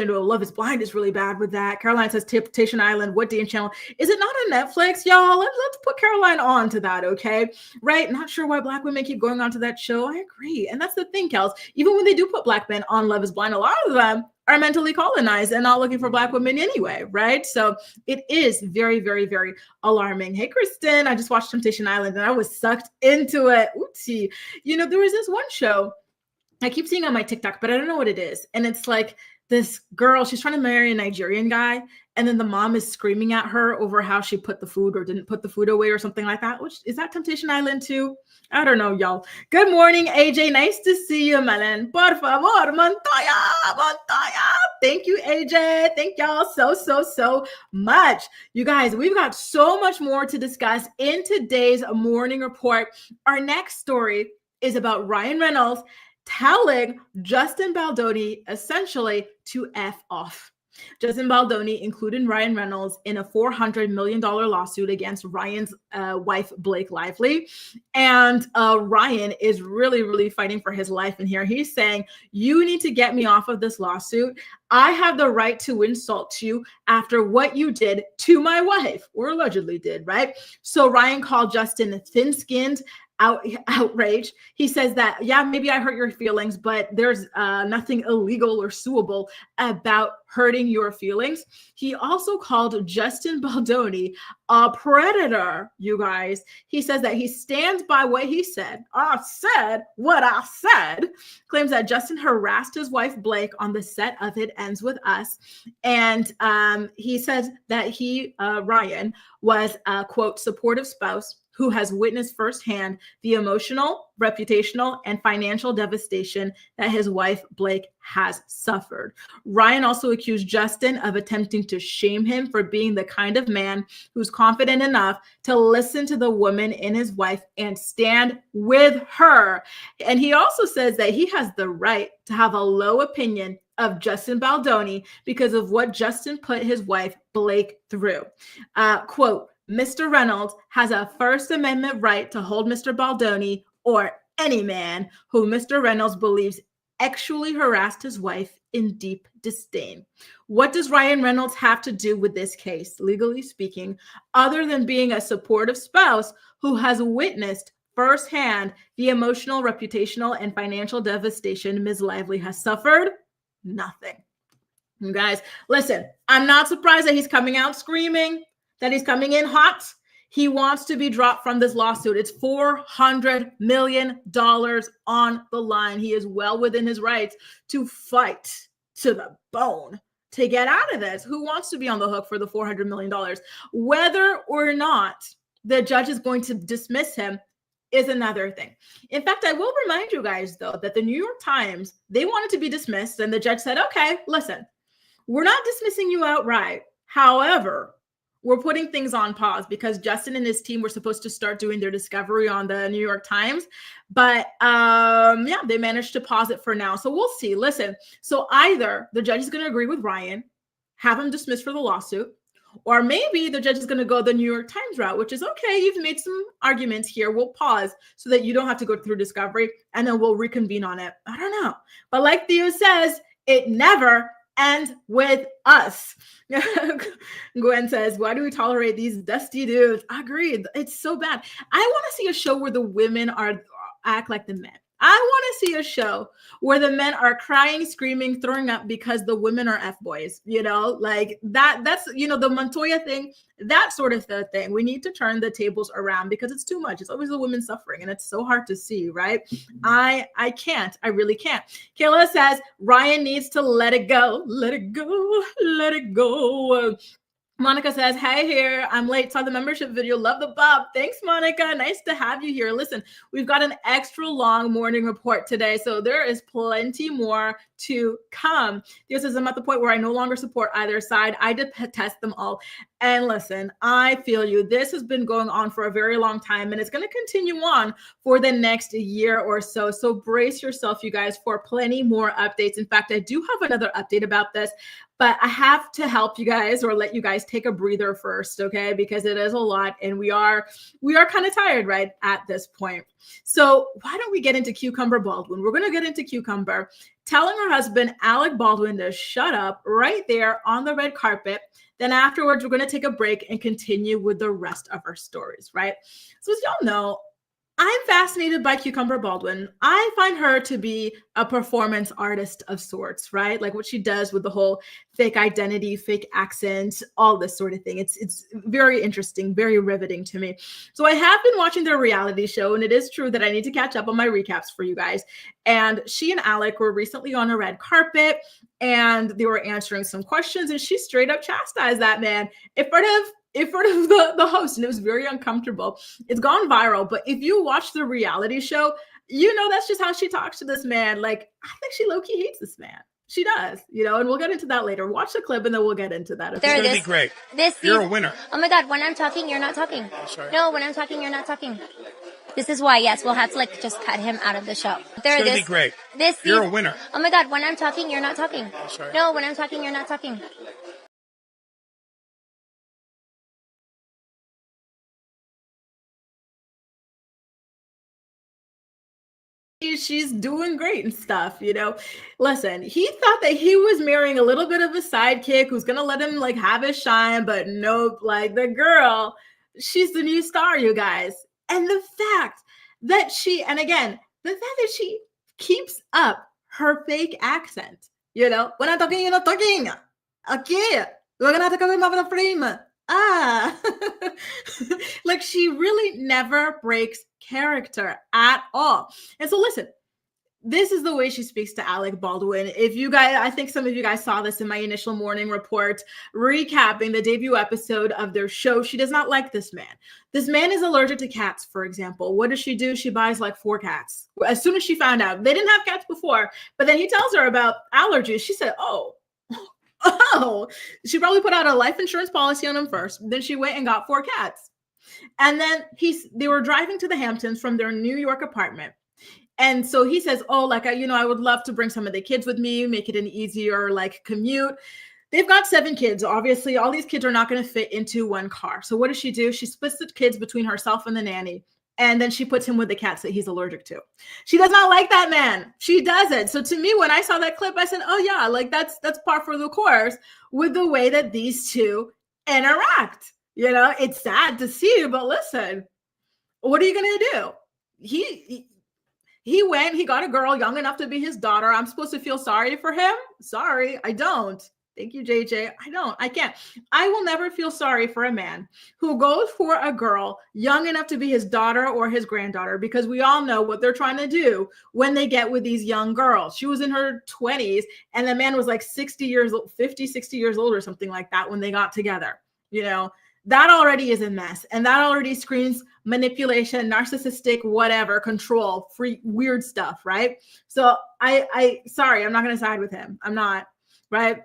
Love is Blind is really bad with that. Caroline says Temptation Island, what day channel? Is it not on Netflix, y'all? Let's put Caroline on to that, okay? Right? Not sure why Black women keep going on to that show. I agree. And that's the thing, Kels. Even when they do put Black men on Love is Blind, a lot of them are mentally colonized and not looking for Black women anyway, right? So it is very, very, very alarming. Hey, Kristen, I just watched Temptation Island and I was sucked into it. Oopsie. You know, there was this one show I keep seeing on my TikTok, but I don't know what it is. And it's like, this girl, she's trying to marry a Nigerian guy, and then the mom is screaming at her over how she put the food or didn't put the food away or something like that. Which is that Temptation Island too? I don't know, y'all. Good morning, AJ. Nice to see you, Melen. Por favor, Montoya. Thank you, AJ. Thank y'all so much. You guys, we've got so much more to discuss in today's morning report. Our next story is about Ryan Reynolds telling Justin Baldoni essentially to F off. Justin Baldoni included Ryan Reynolds in a $400 million lawsuit against Ryan's wife, Blake Lively. And Ryan is really fighting for his life in here. He's saying, you need to get me off of this lawsuit. I have the right to insult you after what you did to my wife, or allegedly did, right? So Ryan called Justin thin-skinned, outrage. He says that, yeah, maybe I hurt your feelings, but there's nothing illegal or suable about hurting your feelings. He also called Justin Baldoni a predator, you guys. He says that he stands by what he said. I said what I said. Claims that Justin harassed his wife, Blake, on the set of It Ends With Us. And he says that Ryan, was a, quote, supportive spouse who has witnessed firsthand the emotional, reputational, and financial devastation that his wife, Blake, has suffered. Ryan also accused Justin of attempting to shame him for being the kind of man who's confident enough to listen to the woman in his wife and stand with her. And he also says that he has the right to have a low opinion of Justin Baldoni because of what Justin put his wife, Blake, through. Quote, Mr. Reynolds has a First Amendment right to hold Mr. Baldoni or any man who Mr. Reynolds believes actually harassed his wife in deep disdain. What does Ryan Reynolds have to do with this case, legally speaking, other than being a supportive spouse who has witnessed firsthand the emotional, reputational, and financial devastation Ms. Lively has suffered? Nothing. You guys, listen, I'm not surprised that he's coming out screaming, that he's coming in hot. He wants to be dropped from this lawsuit. It's $400 million on the line. He is well within his rights to fight to the bone to get out of this. Who wants to be on the hook for the $400 million? Whether or not the judge is going to dismiss him is another thing. In fact, I will remind you guys, though, that the New York Times, they wanted to be dismissed, and the judge said, okay, listen, we're not dismissing you outright. However, we're putting things on pause because Justin and his team were supposed to start doing their discovery on the New York Times. But yeah, they managed to pause it for now. So we'll see. Listen, so either the judge is going to agree with Ryan, have him dismissed for the lawsuit, or maybe the judge is going to go the New York Times route, which is, okay, you've made some arguments here. We'll pause so that you don't have to go through discovery, and then we'll reconvene on it. I don't know. But like Theo says, it never ends with us. Gwen says, why do we tolerate these dusty dudes? Agreed. It's so bad. I want to see a show where the women act like the men. I want to see a show where the men are crying, screaming, throwing up because the women are F-boys, you know, like that's, you know, the Montoya thing, that sort of thing. We need to turn the tables around because it's too much. It's always the women suffering and it's so hard to see, right? I really can't. Kayla says, Ryan needs to let it go. Let it go. Let it go. Monica says, "Hey here, I'm late. Saw the membership video. Love the bob. Thanks, Monica. Nice to have you here. Listen, we've got an extra long morning report today, so there is plenty more to come." Theo says, "I'm at the point where I no longer support either side. I detest them all." And listen, I feel you. This has been going on for a very long time, and it's going to continue on for the next year or so. So brace yourself, you guys, for plenty more updates. In fact, I do have another update about this. But I have to help you guys or let you guys take a breather first, okay? Because it is a lot and we are kind of tired right at this point. So why don't we get into Cucumber Baldwin? We're going to get into Cucumber telling her husband, Alec Baldwin, to shut up right there on the red carpet. Then afterwards, we're going to take a break and continue with the rest of our stories, right? So as y'all know, I'm fascinated by Cucumber Baldwin. I find her to be a performance artist of sorts, right? Like what she does with the whole fake identity, fake accent, all this sort of thing. It's very interesting, very riveting to me. So I have been watching their reality show, and it is true that I need to catch up on my recaps for you guys. And she and Alec were recently on a red carpet, and they were answering some questions, and she straight up chastised that man in front of the host, and it was very uncomfortable. It's gone viral, but if you watch the reality show, you know that's just how she talks to this man. Like, I think she low-key hates this man. She does, and we'll get into that later. Watch the clip, and then we'll get into that. It's going to be great. You're a winner. Oh my God, when I'm talking, you're not talking. Sorry. No, when I'm talking, you're not talking. This is why, yes, we'll have to just cut him out of the show. It's going to be great. You're a winner. Oh my God, when I'm talking, you're not talking. Sorry. No, when I'm talking, you're not talking. She's doing great and stuff, Listen, he thought that he was marrying a little bit of a sidekick who's gonna let him have his shine, but nope, the girl, she's the new star, you guys. And the fact that she keeps up her fake accent, when I'm talking, you're not talking. Okay, we're gonna have to come in over the frame. She really never breaks character at all. And so listen, this is the way she speaks to Alec Baldwin. If you guys, I think some of you guys saw this in my initial morning report, recapping the debut episode of their show. She does not like this man. This man is allergic to cats, for example. What does she do? She buys 4 cats. As soon as she found out, they didn't have cats before, but then he tells her about allergies. She said, oh, she probably put out a life insurance policy on him first. Then she went and got 4 cats. And then they were driving to the Hamptons from their New York apartment. And so he says, oh, I would love to bring some of the kids with me, make it an easier commute. They've got 7 kids. Obviously, all these kids are not going to fit into one car. So what does she do? She splits the kids between herself and the nanny. And then she puts him with the cats that he's allergic to. She does not like that man. She doesn't. So to me, when I saw that clip, I said, oh yeah, that's par for the course with the way that these two interact. It's sad to see, but listen, what are you going to do? He went, he got a girl young enough to be his daughter. I'm supposed to feel sorry for him? Sorry, I don't. Thank you, JJ. I can't. I will never feel sorry for a man who goes for a girl young enough to be his daughter or his granddaughter, because we all know what they're trying to do when they get with these young girls. She was in her 20s and the man was 60 years old, 50, 60 years old or something like that when they got together. That already is a mess. And that already screams manipulation, narcissistic, whatever, control, free, weird stuff, right? So sorry, I'm not going to side with him. I'm not, right?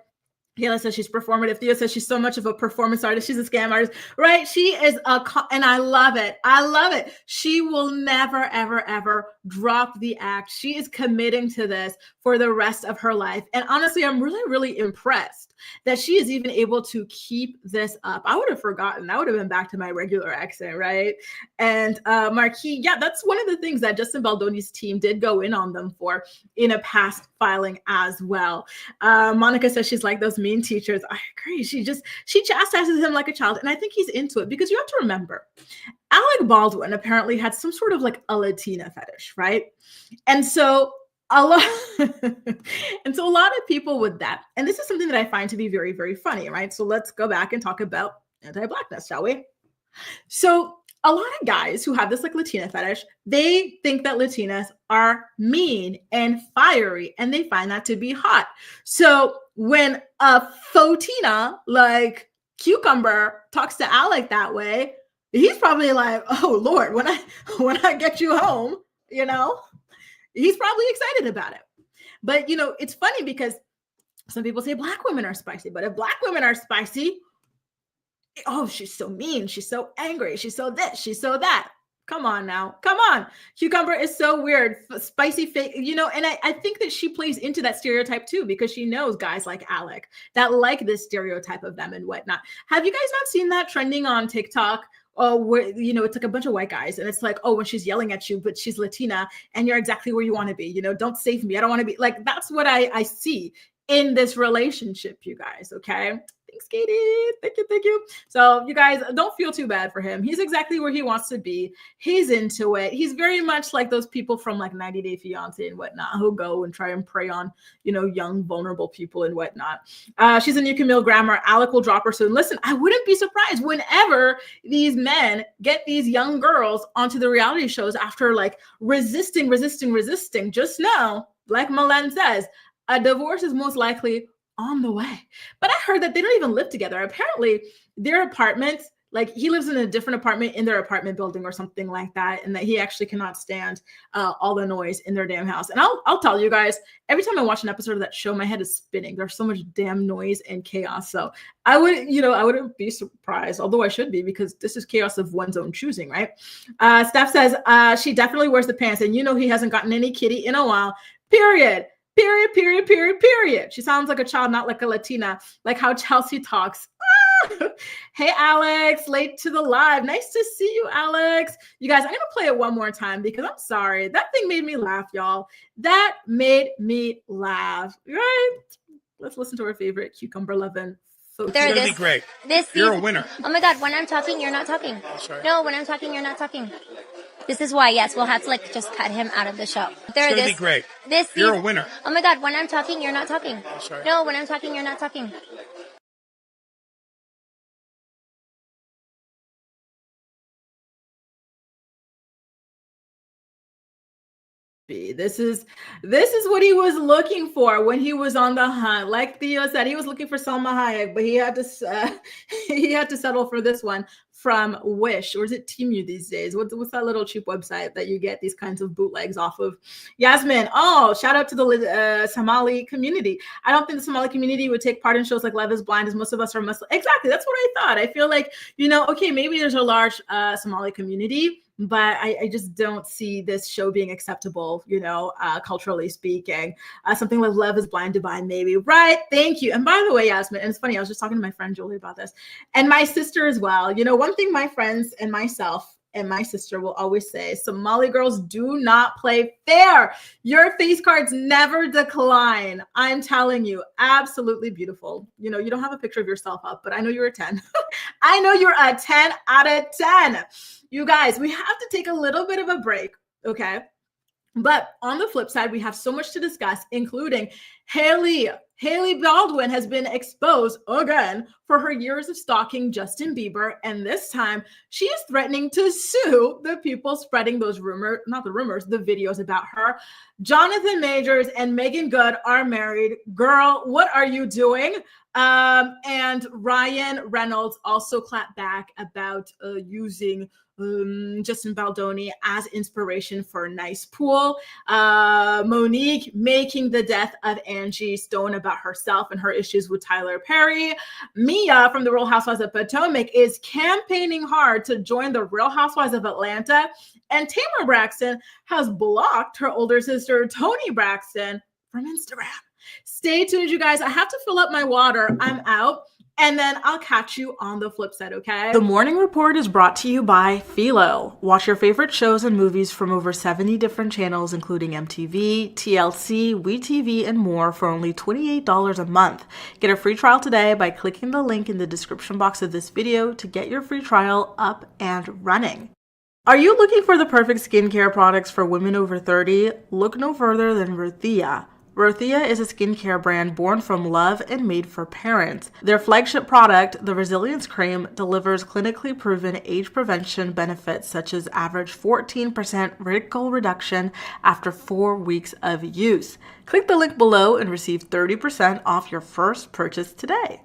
Kayla says she's performative. Thea says she's so much of a performance artist. She's a scam artist, right? She is and I love it. I love it. She will never, ever, ever drop the act. She is committing to this for the rest of her life. And honestly, I'm really, really impressed that she is even able to keep this up. I would have forgotten. I would have been back to my regular accent, right? And Marquis, yeah, that's one of the things that Justin Baldoni's team did go in on them for in a past filing as well. Monica says she's like those mean teachers. I agree. She chastises him like a child. And I think he's into it because you have to remember, Alec Baldwin apparently had some sort of a Latina fetish, right? And so a lot of people with that, and this is something that I find to be very, very funny, right? So let's go back and talk about anti-Blackness, shall we? So a lot of guys who have this Latina fetish, they think that Latinas are mean and fiery, and they find that to be hot. So when a Fotina Cucumber talks to Alec that way, he's probably like, oh Lord, when I get you home, you know, he's probably excited about it. But you know, it's funny because some people say black women are spicy, but if black women are spicy, oh, she's so mean, she's so angry, she's so this, she's so that. Come on now. Come on. Cucumber is so weird. Spicy fake, you know, and I think that she plays into that stereotype too, because she knows guys like Alec that like this stereotype of them and whatnot. Have you guys not seen that trending on TikTok? Where, you know, it's like a bunch of white guys and it's like, oh, when she's yelling at you, but she's Latina and you're exactly where you want to be, you know, don't save me. I don't want to be like, that's what I see in this relationship, you guys. Okay. Thanks, Katie. Thank you. Thank you. So you guys don't feel too bad for him. He's exactly where he wants to be. He's into it. He's very much like those people from like 90 Day Fiance and whatnot who go and try and prey on, you know, young, vulnerable people and whatnot. She's a new Camille Grammer. Alec will drop her soon. Listen, I wouldn't be surprised whenever these men get these young girls onto the reality shows after like resisting. Just know, like Malen says, a divorce is most likely on the way. But I heard that they don't even live together. Apparently their apartments, like he lives in a different apartment in their apartment building or something like that, and that he actually cannot stand all the noise in their damn house. And I'll tell you guys, every time I watch an episode of that show, my head is spinning. There's so much damn noise and chaos. So I wouldn't be surprised, although I should be, because this is chaos of one's own choosing, right? Steph says she definitely wears the pants, and you know he hasn't gotten any kitty in a while. Period. She sounds like a child, not like a Latina, like how Chelsea talks. Hey, Alex, late to the live. Nice to see you, Alex. You guys, I'm going to play it one more time because I'm sorry. That thing made me laugh, y'all. That made me laugh, right? Let's listen to our favorite cucumber loving. It's going to be great. You're a winner. Oh my God, when I'm talking, you're not talking. Sorry. No, when I'm talking, you're not talking. This is why, yes, we'll have to like just cut him out of the show. It's going to be great. You're a winner. Oh my God, when I'm talking, you're not talking. Sorry. No, when I'm talking, you're not talking. This is what he was looking for when he was on the hunt. Like Theo said, he was looking for Salma Hayek, but he had to settle for this one from Wish, or is it Temu these days? What's that little cheap website that you get these kinds of bootlegs off of? Yasmin, oh, shout out to the Somali community. I don't think the Somali community would take part in shows like Love is Blind, as most of us are Muslim. Exactly, that's what I thought. I feel like, you know, okay, maybe there's a large Somali community, but I just don't see this show being acceptable, you know, culturally speaking. Something like Love is Blind Dubai, maybe, right? Thank you. And by the way, Yasmin, and it's funny, I was just talking to my friend Julie about this, and my sister as well. You know, one thing my friends and myself and my sister will always say, Somali girls do not play fair. Your face cards never decline. I'm telling you, absolutely beautiful. You know, you don't have a picture of yourself up, but I know you're a 10. I know you're a 10 out of 10. You guys, we have to take a little bit of a break, okay? But on the flip side, we have so much to discuss, including Hailey Baldwin has been exposed again for her years of stalking Justin Bieber. And this time she is threatening to sue the people spreading those rumors, not the rumors, the videos about her. Jonathan Majors and Megan Good are married. Girl, what are you doing? And Ryan Reynolds also clapped back about using Justin Baldoni as inspiration for a nice pool. Monique making the death of Angie Stone about herself and her issues with Tyler Perry. Mia from the Real Housewives of Potomac is campaigning hard to join the Real Housewives of Atlanta. And Tamara Braxton has blocked her older sister, Toni Braxton, from Instagram. Stay tuned, you guys. I have to fill up my water. I'm out. And then I'll catch you on the flip side, okay? The Morning Report is brought to you by Philo. Watch your favorite shows and movies from over 70 different channels, including MTV, TLC, WeTV, and more for only $28 a month. Get a free trial today by clicking the link in the description box of this video to get your free trial up and running. Are you looking for the perfect skincare products for women over 30? Look no further than Ruthia. Ruthia is a skincare brand born from love and made for parents. Their flagship product, the Resilience Cream, delivers clinically proven age prevention benefits such as average 14% wrinkle reduction after 4 weeks of use. Click the link below and receive 30% off your first purchase today.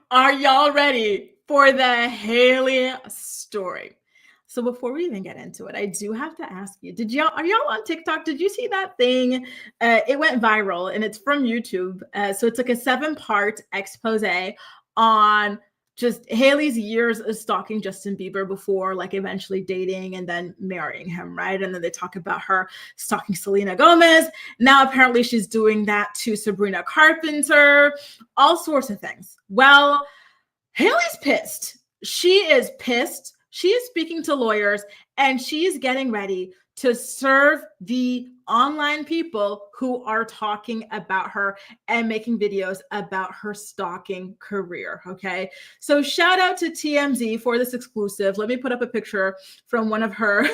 Are y'all ready for the Hailey story? So before we even get into it, I do have to ask you, are y'all on TikTok? Did you see that thing? It went viral and it's from YouTube. So it's like a 7-part expose on just Hailey's years of stalking Justin Bieber before like eventually dating and then marrying him, right? And then they talk about her stalking Selena Gomez. Now apparently she's doing that to Sabrina Carpenter, all sorts of things. Well, Hailey's pissed. She is pissed. She is speaking to lawyers and she is getting ready to serve the online people who are talking about her and making videos about her stalking career. Okay. So shout out to TMZ for this exclusive. Let me put up a picture from one of her,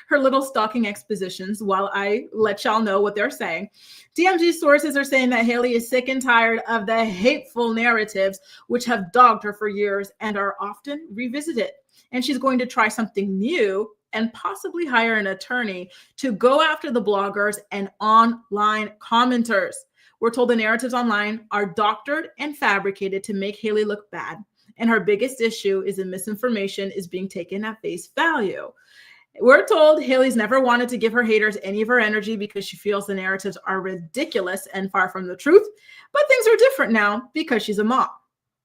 her little stalking expositions while I let y'all know what they're saying. TMZ sources are saying that Hailey is sick and tired of the hateful narratives which have dogged her for years and are often revisited. And she's going to try something new and possibly hire an attorney to go after the bloggers and online commenters. We're told the narratives online are doctored and fabricated to make Hailey look bad. And her biggest issue is that misinformation is being taken at face value. We're told Hailey's never wanted to give her haters any of her energy because she feels the narratives are ridiculous and far from the truth. But things are different now because she's a mom.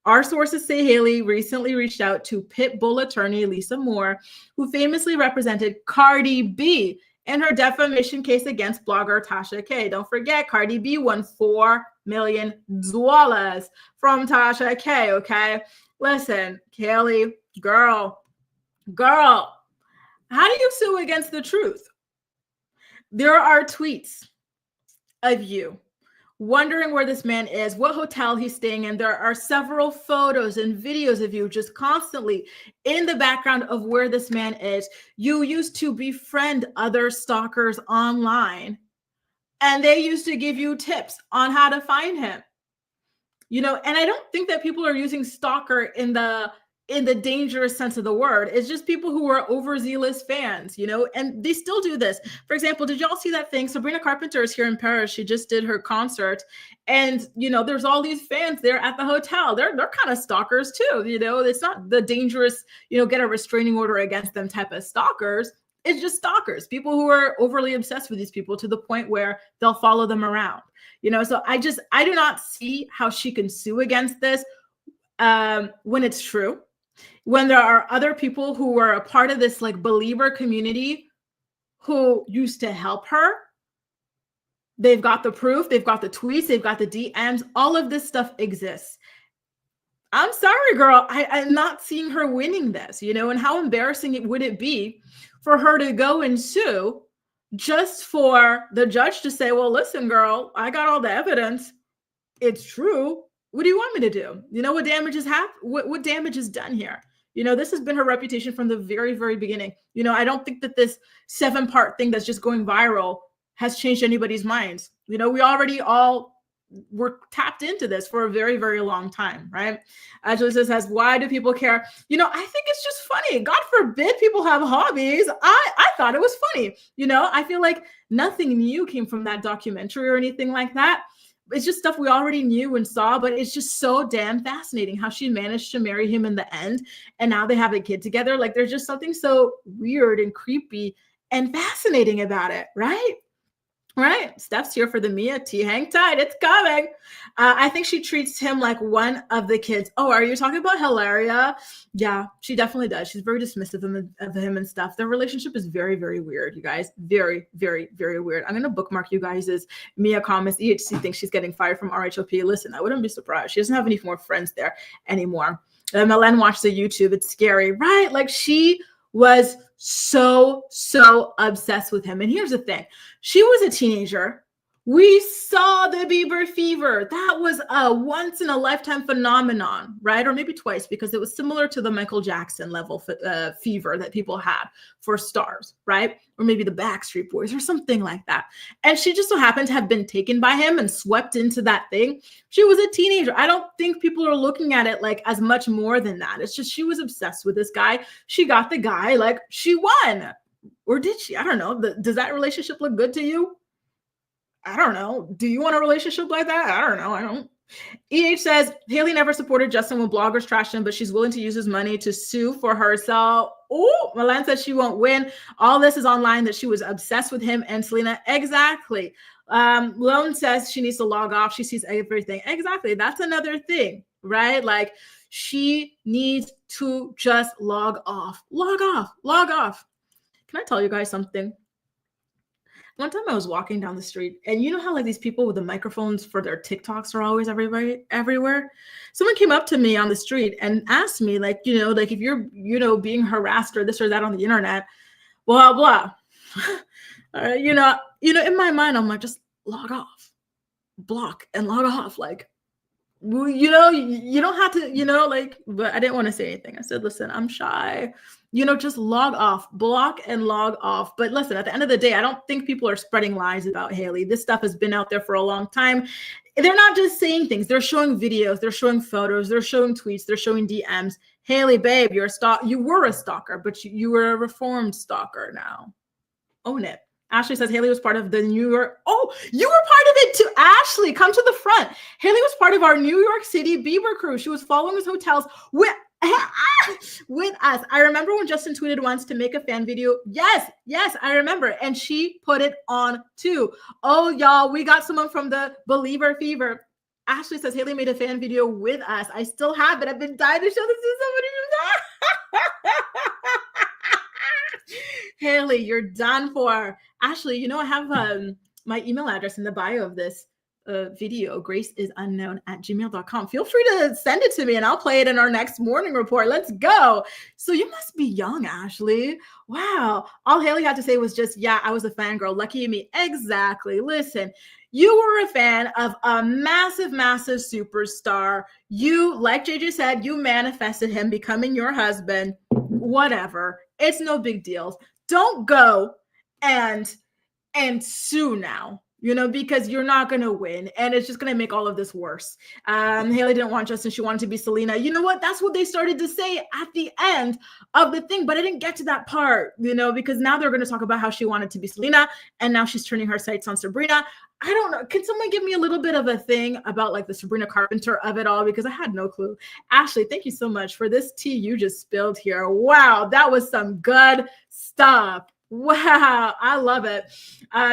Our sources say Hailey recently reached out to Pitbull attorney Lisa Moore, who famously represented Cardi B in her defamation case against blogger Tasha K. Don't forget, Cardi B won $4 million from Tasha K, okay? Listen, Hailey, girl, how do you sue against the truth? There are tweets of you wondering where this man is, what hotel he's staying in. There are several photos and videos of you just constantly in the background of where this man is. You used to befriend other stalkers online, and they used to give you tips on how to find him. You know, and I don't think that people are using stalker in the dangerous sense of the word. It's just people who are overzealous fans, you know, and they still do this. For example, did y'all see that thing? Sabrina Carpenter is here in Paris. She just did her concert. And, you know, there's all these fans there at the hotel. They're kind of stalkers too. You know, it's not the dangerous, you know, get a restraining order against them type of stalkers. It's just stalkers, people who are overly obsessed with these people to the point where they'll follow them around, you know? So I do not see how she can sue against this when it's true. When there are other people who were a part of this like believer community who used to help her, they've got the proof, they've got the tweets, they've got the DMs, all of this stuff exists. I'm sorry, girl, I'm not seeing her winning this, you know, and how embarrassing would it be for her to go and sue just for the judge to say, well, listen, girl, I got all the evidence. It's true. What do you want me to do? You know, what damage is what damage is done here? You know, this has been her reputation from the very, very beginning. You know, I don't think that this 7-part thing that's just going viral has changed anybody's minds. You know, we already all were tapped into this for a very, very long time, right? Julia says, why do people care? You know, I think it's just funny. God forbid people have hobbies. I thought it was funny. You know, I feel like nothing new came from that documentary or anything like that. It's just stuff we already knew and saw, but it's just so damn fascinating how she managed to marry him in the end. And now they have a kid together. Like there's just something so weird and creepy and fascinating about it, right? Right. Steph's here for the Mia tea. Hang tight. It's coming. I think she treats him like one of the kids. Oh, are you talking about Hilaria? Yeah, she definitely does. She's very dismissive of him and stuff. Their relationship is very, very weird, you guys. Very, very, very weird. I'm going to bookmark you guys' Mia comments. EHC thinks she's getting fired from RHOP. Listen, I wouldn't be surprised. She doesn't have any more friends there anymore. Melen watched the YouTube. It's scary, right? Like she was so obsessed with him. And here's the thing. She was a teenager. We saw the Bieber fever. That was a once in a lifetime phenomenon, right? Or maybe twice, because it was similar to the Michael Jackson level fever that people had for stars, right? Or maybe the Backstreet Boys or something like that. And she just so happened to have been taken by him and swept into that thing. She was a teenager. I don't think people are looking at it like as much more than that. It's just she was obsessed with this guy. She got the guy, like she won. Or did she? I don't know. Does that relationship look good to you? I don't know. Do you want a relationship like that? I don't know. I don't. EH says, Hailey never supported Justin when bloggers trashed him, but she's willing to use his money to sue for herself. Oh, Milan says she won't win. All this is online, that she was obsessed with him and Selena. Exactly. Lone says she needs to log off. She sees everything. Exactly. That's another thing, right? Like, she needs to just log off. Log off. Log off. Can I tell you guys something? One time I was walking down the street, and you know how like these people with the microphones for their TikToks are always everywhere? Someone came up to me on the street and asked me, like, like if you're, being harassed or this or that on the internet, blah, blah. In my mind, I'm like, just log off, block and log off. Like, you don't have to, but I didn't want to say anything. I said, listen, I'm shy. Just log off, block and log off. But listen, at the end of the day, I don't think people are spreading lies about Hailey. This stuff has been out there for a long time. They're not just saying things. They're showing videos. They're showing photos. They're showing tweets. They're showing DMs. Hailey, babe, you were a stalker, but you were a reformed stalker now. Own it. Ashley says Hailey was part of the New York. Oh, you were part of it too. Ashley, come to the front. Hailey was part of our New York City Bieber crew. She was following his hotels with us. I remember when Justin tweeted once to make a fan video. Yes, I remember. And she put it on too. Oh, y'all, we got someone from the Believer Fever. Ashley says Hailey made a fan video with us. I still have it. I've been dying to show this to somebody. Hailey, you're done for. Ashley, I have my email address in the bio of this video, graceisunknown@gmail.com. Feel free to send it to me and I'll play it in our next morning report. Let's go. So you must be young, Ashley. Wow. All Hailey had to say was just, yeah, I was a fangirl. Lucky me. Exactly. Listen, you were a fan of a massive, massive superstar. You, like JJ said, you manifested him becoming your husband. Whatever. It's no big deal. Don't go and sue now, because you're not going to win. And it's just going to make all of this worse. Hailey didn't want Justin. She wanted to be Selena. You know what? That's what they started to say at the end of the thing. But I didn't get to that part, because now they're going to talk about how she wanted to be Selena. And now she's turning her sights on Sabrina. I don't know. Can someone give me a little bit of a thing about like the Sabrina Carpenter of it all? Because I had no clue. Ashley, thank you so much for this tea you just spilled here. Wow. That was some good stuff. Wow, I love it.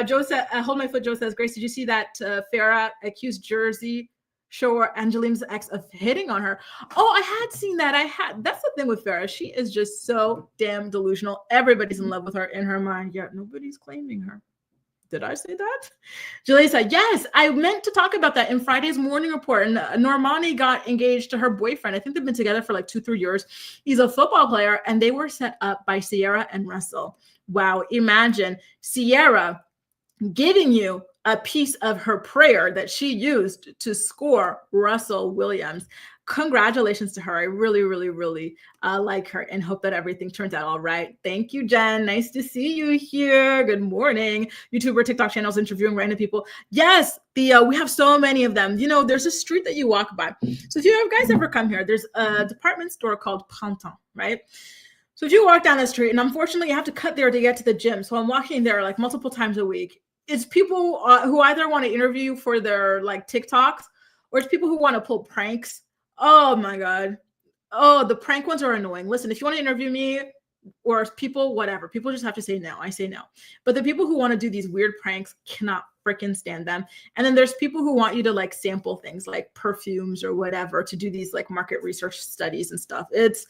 Joe said, hold my foot. Joe says, Grace, did you see that Farrah accused Jersey Shore Angelina's ex of hitting on her? Oh, I had seen that. That's the thing with Farrah. She is just so damn delusional. Everybody's in love with her in her mind, yet nobody's claiming her. Did I say that? Julie said, yes, I meant to talk about that in Friday's morning report. And Normani got engaged to her boyfriend. I think they've been together for like 2-3 years. He's a football player, and they were set up by Sierra and Russell. Wow. Imagine Sierra giving you a piece of her prayer that she used to score Russell Williams. Congratulations to her. I really, really, really like her and hope that everything turns out all right. Thank you, Jen. Nice to see you here. Good morning. YouTuber, TikTok channels interviewing random people. Yes, we have so many of them. There's a street that you walk by. So if you guys ever come here, there's a department store called Printemps, right? So if you walk down the street, and unfortunately you have to cut there to get to the gym. So I'm walking there like multiple times a week. It's people who either want to interview for their like TikToks, or it's people who want to pull pranks. Oh my God. Oh, the prank ones are annoying. Listen, if you want to interview me or people, whatever, people just have to say no. I say no. But the people who want to do these weird pranks cannot freaking stand them. And then there's people who want you to like sample things like perfumes or whatever to do these like market research studies and stuff. It's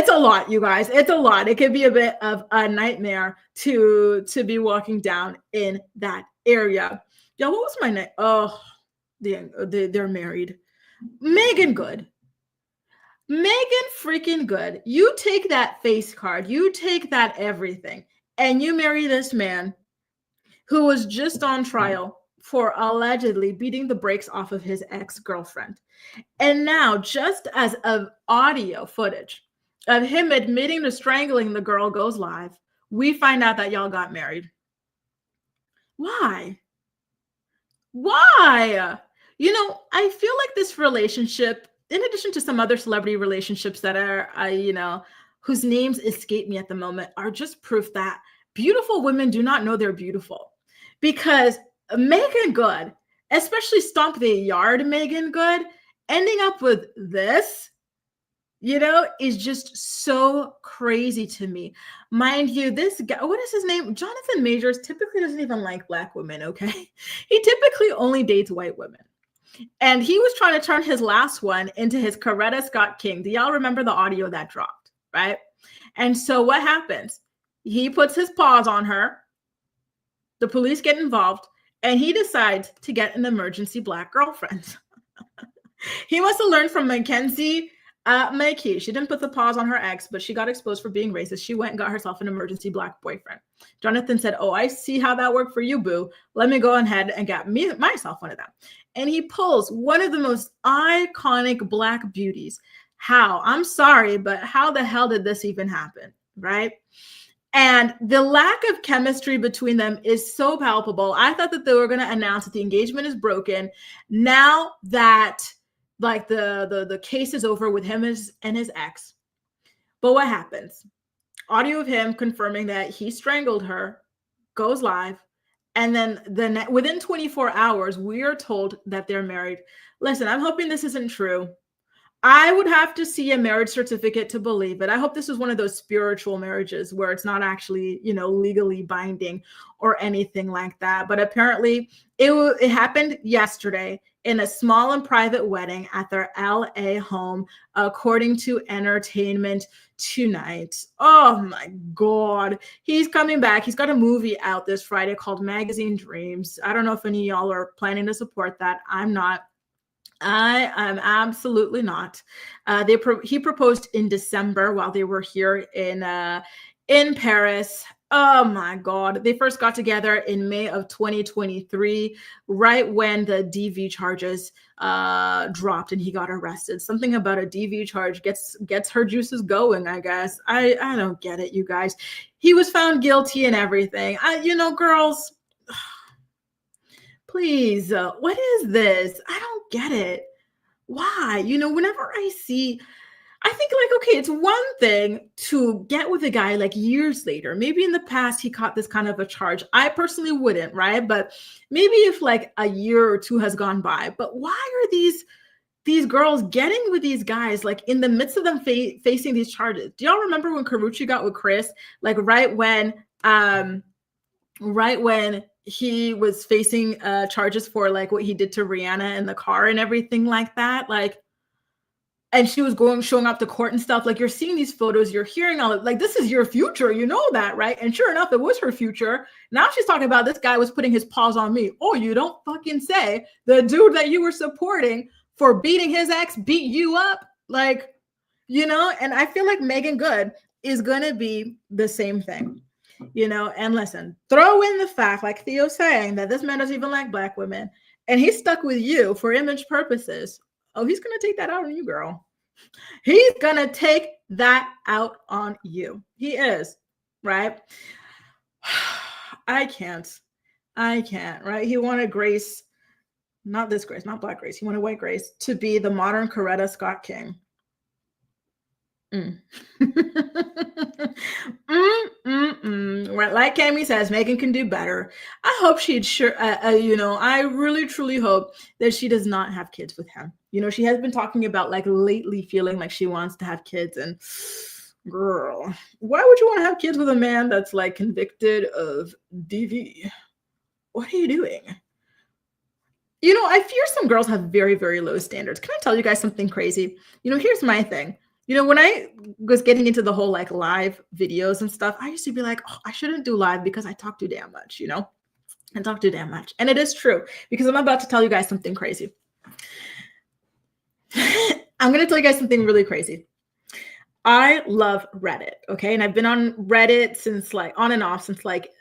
a lot, you guys. It's a lot. It can be a bit of a nightmare to be walking down in that area. Yeah, what was my name? Oh, they're married. Megan Good. Megan freaking Good. You take that face card. You take that everything. And you marry this man who was just on trial for allegedly beating the brakes off of his ex-girlfriend. And now, just as of audio footage of him admitting to strangling the girl goes live, we find out that y'all got married. Why? I feel like this relationship, in addition to some other celebrity relationships that are, whose names escape me at the moment, are just proof that beautiful women do not know they're beautiful. Because Megan Good especially stomp the yard Megan Good, ending up with this, you know, is just so crazy to me. Mind you, this guy, what is his name? Jonathan Majors typically doesn't even like Black women, okay? He typically only dates white women. And he was trying to turn his last one into his Coretta Scott King. Do y'all remember the audio that dropped, right? And so what happens? He puts his paws on her. The police get involved, and he decides to get an emergency Black girlfriend. He must have learned from Mackenzie McKee. She didn't put the paws on her ex, but she got exposed for being racist. She went and got herself an emergency Black boyfriend. Jonathan said, oh, I see how that worked for you, boo. Let me go ahead and get myself one of them. And he pulls one of the most iconic Black beauties. How? I'm sorry, but how the hell did this even happen, right? And the lack of chemistry between them is so palpable. I thought that they were going to announce that the engagement is broken. Now that like the case is over with him and his ex. But what happens? Audio of him confirming that he strangled her goes live. And then within 24 hours, we are told that they're married. Listen, I'm hoping this isn't true. I would have to see a marriage certificate to believe it. I hope this is one of those spiritual marriages where it's not actually, you know, legally binding or anything like that. But apparently it happened yesterday in a small and private wedding at their LA home, according to Entertainment Tonight. Oh my God. He's coming back. He's got a movie out this Friday called Magazine Dreams. I don't know if any of y'all are planning to support that. I'm not. I am absolutely not. He proposed in December while they were here in Paris. Oh my God. They first got together in May of 2023, right when the DV charges dropped and he got arrested. Something about a DV charge gets her juices going, I guess. I don't get it, you guys. He was found guilty and everything. Girls, please, what is this? I don't get it. Why? Whenever I think like, okay, it's one thing to get with a guy like years later. Maybe in the past he caught this kind of a charge. I personally wouldn't, right? But maybe if like a year or two has gone by. But why are these girls getting with these guys like in the midst of them facing these charges? Do y'all remember when Karrueche got with Chris? Like right when he was facing charges for like what he did to Rihanna in the car and everything like that. Like, and she was showing up to court and stuff. Like, you're seeing these photos, you're hearing all of, like, this is your future, you know that, right? And sure enough, it was her future. Now she's talking about this guy was putting his paws on me. Oh, you don't fucking say. The dude that you were supporting for beating his ex beat you up. Like, and I feel like Megan Good is going to be the same thing. And listen, throw in the fact, like Theo's saying, that this man doesn't even like Black women, and he's stuck with you for image purposes. Oh, he's going to take that out on you, girl. He's going to take that out on you. He is, right? I can't, right? He wanted Grace, not this Grace, not Black Grace. He wanted white Grace to be the modern Coretta Scott King. Right, like Cami says, Megan can do better. I hope I really truly hope that she does not have kids with him. She has been talking about like lately feeling like she wants to have kids, and girl, why would you want to have kids with a man that's like convicted of DV? What are you doing? I fear some girls have very, very low standards. Can I tell you guys something crazy? Here's my thing. When I was getting into the whole like live videos and stuff, I used to be like, oh, I shouldn't do live because I talk too damn much, I talk too damn much. And it is true, because I'm about to tell you guys something crazy. I'm going to tell you guys something really crazy. I love Reddit. Okay. And I've been on Reddit since like on and off since like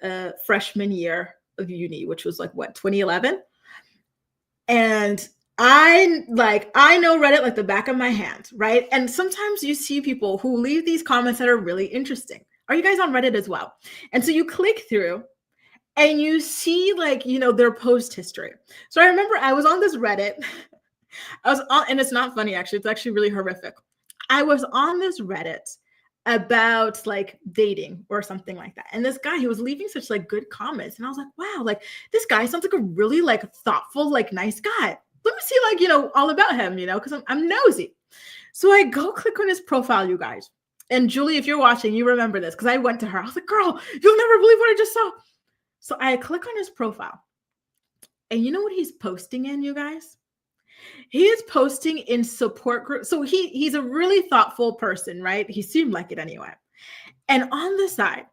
freshman year of uni, which was like 2011. And I know Reddit like the back of my hand, right? And sometimes you see people who leave these comments that are really interesting. Are you guys on Reddit as well? And so you click through and you see like, their post history. So I remember I was on this Reddit. And it's not funny, actually. It's actually really horrific. I was on this Reddit about like dating or something like that. And this guy, he was leaving such like good comments. And I was like, wow, like this guy sounds like a really like thoughtful, like nice guy. Let me see like, you know, all about him, you know, because I'm nosy. So I go click on his profile, you guys. And Julie, if you're watching, you remember this because I went to her. I was like, girl, you'll never believe what I just saw. So I click on his profile. And you know what he's posting in, you guys? He is posting in support groups. So he's a really thoughtful person, right? He seemed like it anyway. And on the side,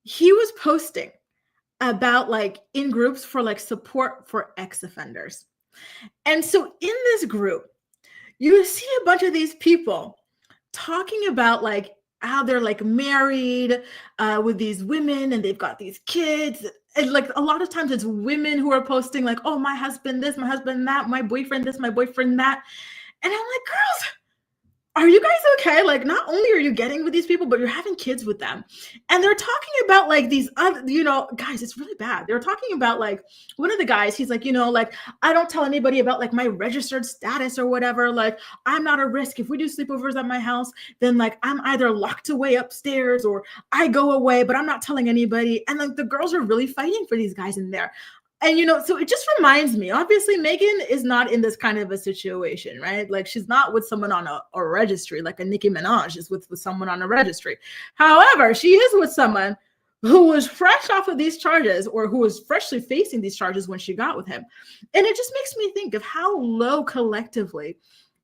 he was posting about like in groups for like support for ex-offenders. And so in this group, you see a bunch of these people talking about like how they're like married with these women and they've got these kids. And like a lot of times it's women who are posting like, oh, my husband this, my husband that, my boyfriend this, my boyfriend that. And I'm like, girls, are you guys okay? Like, not only are you getting with these people, but you're having kids with them. And they're talking about like these other, you know, guys, it's really bad. They're talking about like one of the guys, he's like, you know, like, I don't tell anybody about like my registered status or whatever. Like, I'm not a risk. If we do sleepovers at my house, then like I'm either locked away upstairs or I go away, but I'm not telling anybody. And like the girls are really fighting for these guys in there. And, you know, so it just reminds me, obviously, Megan is not in this kind of a situation, right? Like she's not with someone on a registry, like a Nicki Minaj is with someone on a registry. However, she is with someone who was fresh off of these charges or who was freshly facing these charges when she got with him. And it just makes me think of how low collectively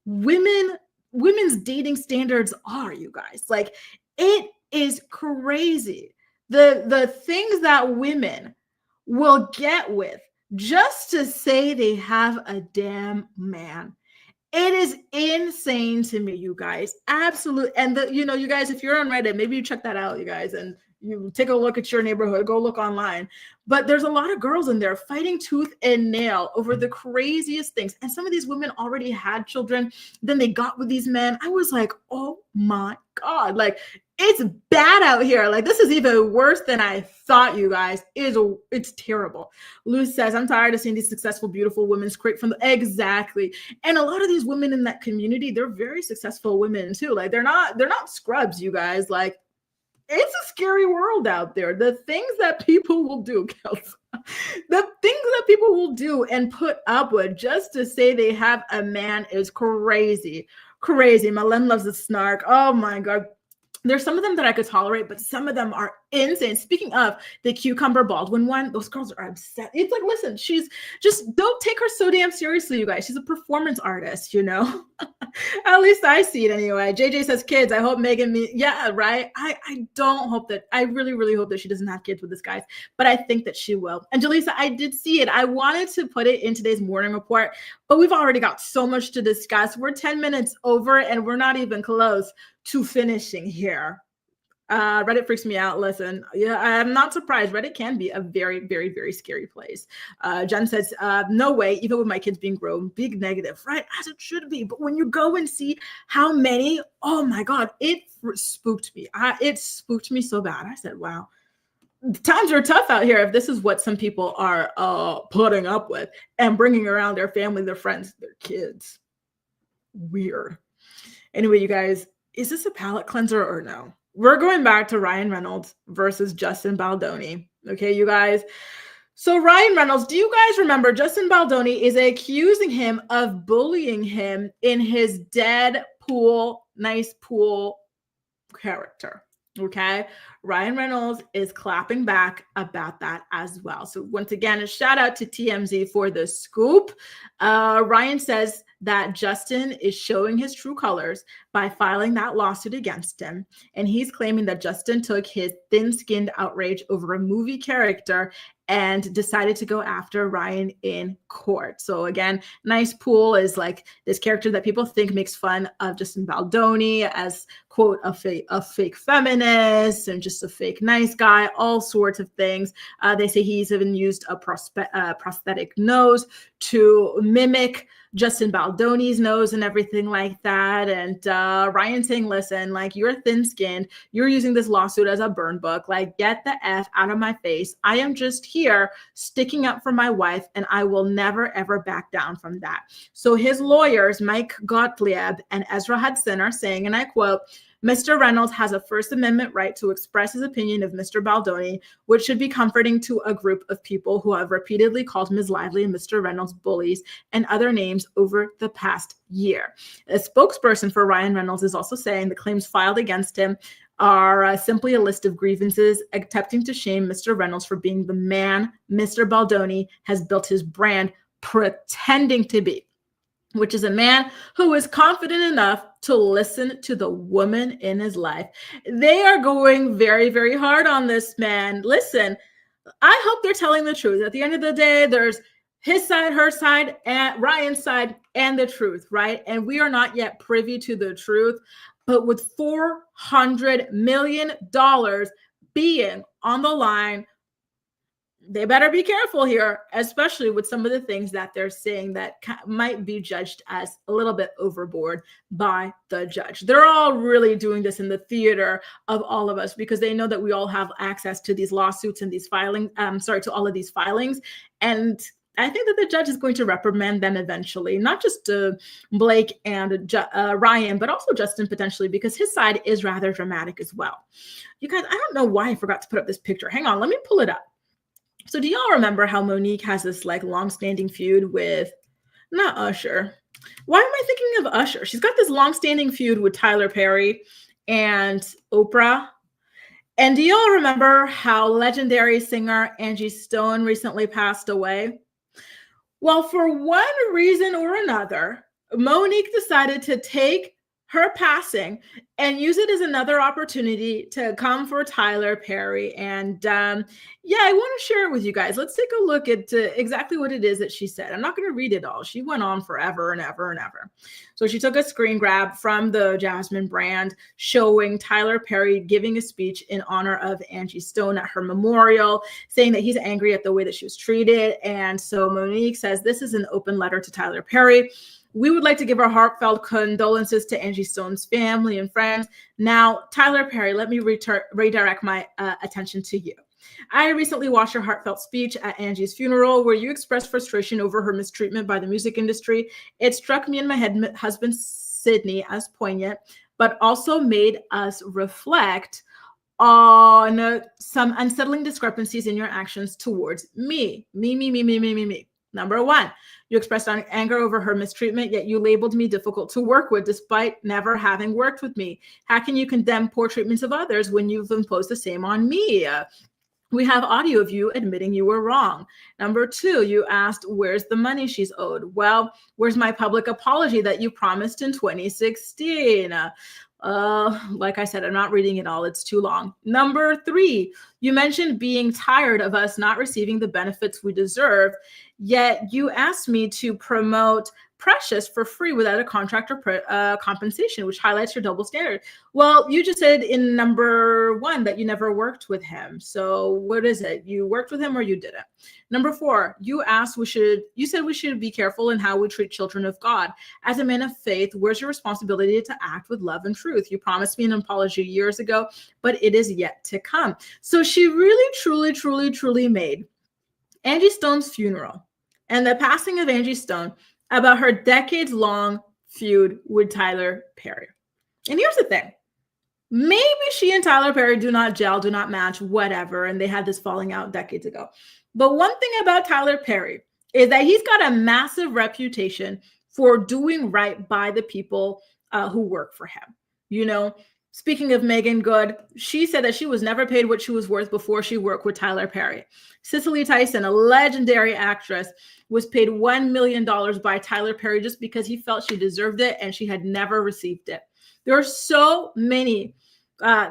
women's dating standards are, you guys. Like it is crazy. The things that women will get with just to say they have a damn man. It is insane to me, you guys. Absolutely. And you know, you guys, if you're on Reddit, maybe you check that out, you guys, and you take a look at your neighborhood, go look online. But there's a lot of girls in there fighting tooth and nail over the craziest things. And some of these women already had children. Then they got with these men. I was like, oh my God, like it's bad out here. Like this is even worse than I thought, you guys. It's terrible. Luz says, I'm tired of seeing these successful, beautiful women scrape from exactly. And a lot of these women in that community, they're very successful women too. Like they're not scrubs, you guys. Like it's a scary world out there. The things that people will do, Kels, the things that people will do and put up with just to say they have a man is crazy. Crazy. Malen loves the snark. Oh my God. There's some of them that I could tolerate, but some of them are insane. Speaking of the Cucumber Baldwin one, those girls are upset. It's like, listen, she's just, don't take her so damn seriously, you guys. She's a performance artist, you know? At least I see it anyway. JJ says kids. I hope Megan, yeah, right? I don't hope that, I really, really hope that she doesn't have kids with this guy, but I think that she will. And Jaleesa, I did see it. I wanted to put it in today's morning report, but we've already got so much to discuss. We're 10 minutes over and we're not even close to finishing here. Reddit freaks me out. Listen, yeah, I'm not surprised. Reddit can be a very, very, very scary place. Jen says, no way, even with my kids being grown, big negative, right? As it should be. But when you go and see how many, oh my God, it spooked me. It spooked me so bad. I said, wow, times are tough out here if this is what some people are putting up with and bringing around their family, their friends, their kids. Weird. Anyway, you guys, is this a palate cleanser or no? We're going back to Ryan Reynolds versus Justin Baldoni. Okay, you guys. So Ryan Reynolds, do you guys remember Justin Baldoni is accusing him of bullying him in his Deadpool, nice pool character? Okay, Ryan Reynolds is clapping back about that as well. So once again, a shout out to TMZ for the scoop. Ryan says that Justin is showing his true colors by filing that lawsuit against him. And he's claiming that Justin took his thin-skinned outrage over a movie character and decided to go after Ryan in court. So again, nice pool is like this character that people think makes fun of Justin Baldoni as, quote, a fake feminist and just a fake nice guy, all sorts of things. They say he's even used a prosthetic nose to mimic Justin Baldoni's nose and everything like that. And Ryan saying, listen, like, you're thin-skinned. You're using this lawsuit as a burn book. Like, get the F out of my face. I am just here sticking up for my wife, and I will never, ever back down from that. So his lawyers, Mike Gottlieb and Ezra Hudson, are saying, and I quote, Mr. Reynolds has a First Amendment right to express his opinion of Mr. Baldoni, which should be comforting to a group of people who have repeatedly called Ms. Lively and Mr. Reynolds bullies and other names over the past year. A spokesperson for Ryan Reynolds is also saying the claims filed against him are simply a list of grievances attempting to shame Mr. Reynolds for being the man Mr. Baldoni has built his brand pretending to be, which is a man who is confident enough to listen to the woman in his life. They are going very, very hard on this man. Listen, I hope they're telling the truth. At the end of the day, there's his side, her side, and Ryan's side, and the truth, right? And we are not yet privy to the truth. But with $400 million being on the line, they better be careful here, especially with some of the things that they're saying that might be judged as a little bit overboard by the judge. They're all really doing this in the theater of all of us because they know that we all have access to these lawsuits and these filings, to all of these filings. And I think that the judge is going to reprimand them eventually, not just Blake and Ryan, but also Justin potentially, because his side is rather dramatic as well. You guys, I don't know why I forgot to put up this picture. Hang on, let me pull it up. So do y'all remember how Monique has this like long-standing feud with, not Usher. Why am I thinking of Usher? She's got this long-standing feud with Tyler Perry and Oprah. And do y'all remember how legendary singer Angie Stone recently passed away? Well, for one reason or another, Monique decided to take her passing and use it as another opportunity to come for Tyler Perry. And yeah, I want to share it with you guys. Let's take a look at exactly what it is that she said. I'm not going to read it all. She went on forever and ever and ever. So she took a screen grab from the Jasmine brand showing Tyler Perry giving a speech in honor of Angie Stone at her memorial, saying that he's angry at the way that she was treated. And so Monique says, this is an open letter to Tyler Perry. We would like to give our heartfelt condolences to Angie Stone's family and friends. Now, Tyler Perry, let me redirect my attention to you. I recently watched your heartfelt speech at Angie's funeral where you expressed frustration over her mistreatment by the music industry. It struck me and my husband, Sydney, as poignant, but also made us reflect on some unsettling discrepancies in your actions towards me. Me. Number one, you expressed anger over her mistreatment, yet you labeled me difficult to work with despite never having worked with me. How can you condemn poor treatments of others when you've imposed the same on me? We have audio of you admitting you were wrong. Number two, you asked, where's the money she's owed? Well, where's my public apology that you promised in 2016? Like I said, I'm not reading it all. It's too long. Number three, you mentioned being tired of us not receiving the benefits we deserve, yet you asked me to promote Precious for free without a contract or compensation, which highlights your double standard. Well, you just said in number one that you never worked with him. So what is it? You worked with him or you didn't? Number four, you said we should be careful in how we treat children of God. As a man of faith, where's your responsibility to act with love and truth? You promised me an apology years ago, but it is yet to come. So she really, truly made Angie Stone's funeral and the passing of Angie Stone about her decades-long feud with Tyler Perry. And here's the thing. Maybe she and Tyler Perry do not gel, do not match, whatever, and they had this falling out decades ago. But one thing about Tyler Perry is that he's got a massive reputation for doing right by the people who work for him. You know, speaking of Megan Good, she said that she was never paid what she was worth before she worked with Tyler Perry. Cicely Tyson, a legendary actress, was paid $1 million by Tyler Perry just because he felt she deserved it and she had never received it. There are so many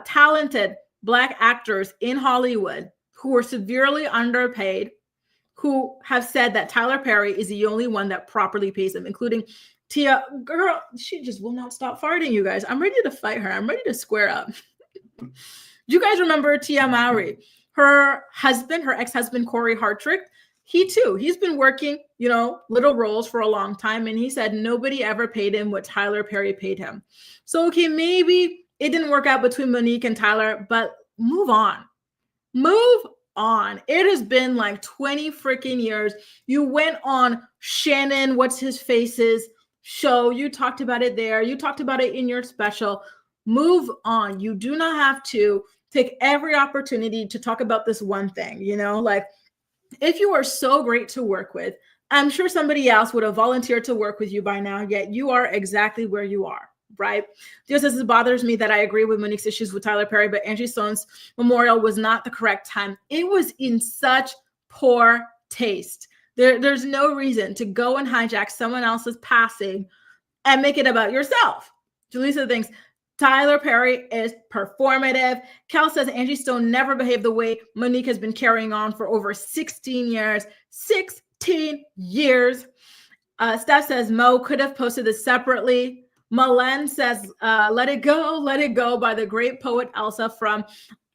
talented Black actors in Hollywood who are severely underpaid, who have said that Tyler Perry is the only one that properly pays them, including Tia. Girl, she just will not stop farting, you guys. I'm ready to fight her. I'm ready to square up. Do you guys remember Tia Mowry? Her husband, her ex-husband, Corey Hartrick, he's been working, little roles for a long time. And he said nobody ever paid him what Tyler Perry paid him. So, okay, maybe it didn't work out between Monique and Tyler, but move on. Move on. It has been like 20 freaking years. You went on Shannon, what's his face's show. You talked about it there. You talked about it in your special. Move on. You do not have to take every opportunity to talk about this one thing, you know, like if you are so great to work with, I'm sure somebody else would have volunteered to work with you by now, yet you are exactly where you are, right? Just as it bothers me that I agree with Monique's issues with Tyler Perry, but Angie Stone's memorial was not the correct time. It was in such poor taste. There's no reason to go and hijack someone else's passing and make it about yourself. Julissa thinks Tyler Perry is performative. Kel says Angie Stone never behaved the way Monique has been carrying on for over 16 years. 16 years. Steph says Mo could have posted this separately. Malen says, let it go by the great poet Elsa from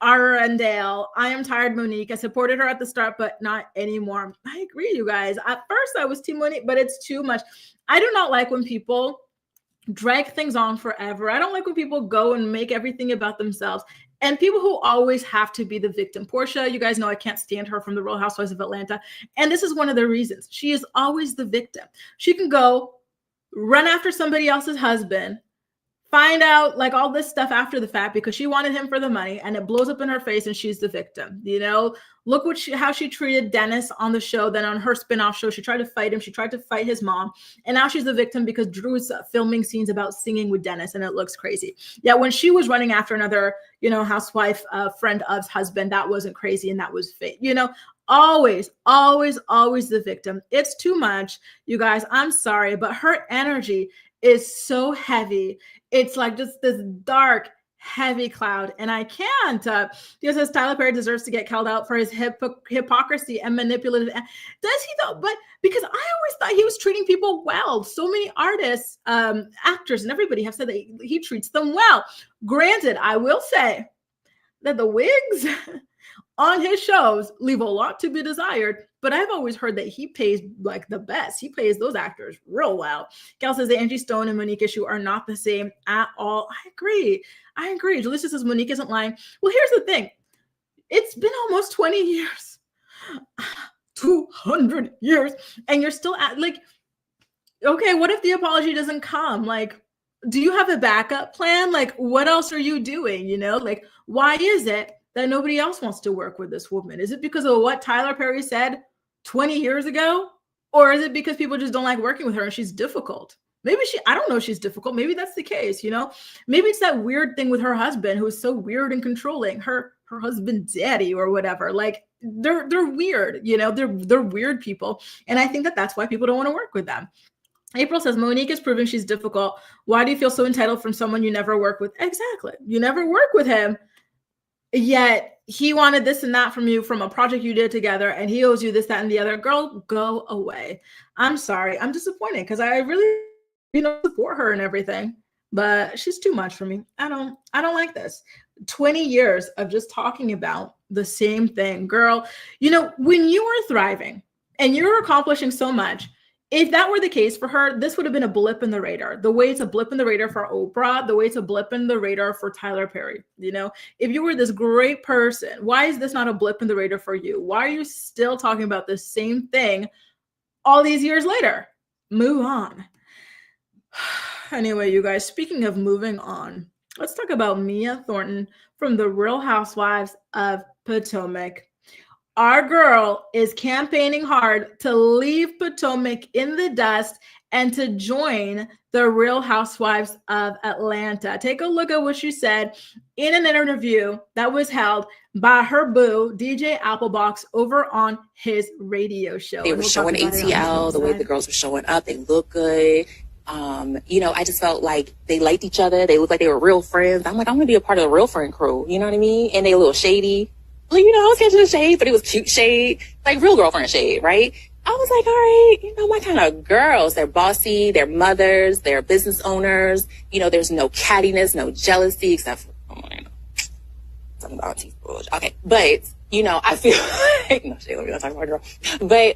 Arundel. I am tired, Monique. I supported her at the start, but not anymore. I agree, you guys. At first, I was Team Monique, but it's too much. I do not like when people drag things on forever. I don't like when people go and make everything about themselves. And people who always have to be the victim. Portia, you guys know I can't stand her from the Real Housewives of Atlanta. And this is one of the reasons. She is always the victim. She can go run after somebody else's husband, find out like all this stuff after the fact because she wanted him for the money, and it blows up in her face and she's the victim. You know, look what how she treated Dennis on the show. Then on her spinoff show, she tried to fight him. She tried to fight his mom. And now she's the victim because Drew's filming scenes about singing with Dennis and it looks crazy. Yeah, when she was running after another, you know, housewife friend of's husband, that wasn't crazy and that was fake. You know, always the victim. It's too much, you guys. I'm sorry, but her energy is so heavy. It's like just this dark, heavy cloud. And I can't. He says Tyler Perry deserves to get called out for his hypocrisy and manipulative. Does he though? But because I always thought he was treating people well. So many artists, actors, and everybody have said that he treats them well. Granted, I will say that the wigs on his shows leave a lot to be desired, but I've always heard that he pays like the best. He pays those actors real well. Gal says the Angie Stone and Monique issue are not the same at all. I agree. Julissa says Monique isn't lying. Well, here's the thing. It's been almost 20 years, 200 years, and you're still at like, okay, what if the apology doesn't come? Like, do you have a backup plan? Like, what else are you doing? You know, like, why is it that nobody else wants to work with this woman? Is it because of what Tyler Perry said 20 years ago? Or is it because people just don't like working with her and she's difficult? Maybe I don't know if she's difficult. Maybe that's the case, you know? Maybe it's that weird thing with her husband who is so weird and controlling, her husband's daddy or whatever. Like they're weird, you know, they're weird people. And I think that that's why people don't want to work with them. April says, Monique is proving she's difficult. Why do you feel so entitled from someone you never work with? Exactly. You never work with him. Yet he wanted this and that from you from a project you did together, and he owes you this, that, and the other. Girl, go away. I'm sorry. I'm disappointed because I really, you know, support her and everything, but she's too much for me. I don't like this. 20 years of just talking about the same thing. Girl, you know, when you were thriving and you're accomplishing so much, if that were the case for her, this would have been a blip in the radar. The way it's a blip in the radar for Oprah, the way it's a blip in the radar for Tyler Perry. You know, if you were this great person, why is this not a blip in the radar for you? Why are you still talking about the same thing all these years later? Move on. Anyway, you guys, speaking of moving on, let's talk about Mia Thornton from the Real Housewives of Potomac. Our girl is campaigning hard to leave Potomac in the dust and to join the Real Housewives of Atlanta. Take a look at what she said in an interview that was held by her boo, DJ Applebox, over on his radio show. They were showing ATL, the way the girls were showing up. They look good. You know, I just felt like they liked each other. They looked like they were real friends. I'm like, I'm going to be a part of the real friend crew. You know what I mean? And they a little shady. Well, you know, I was catching the shade, but it was cute shade, like real girlfriend shade, right? I was like, all right, you know, my kind of girls. They're bossy, they're mothers, they're business owners. You know, there's no cattiness, no jealousy, except for, something about teeth bulge. Okay, but, you know, I feel like, no shade, let me not talk about a girl. But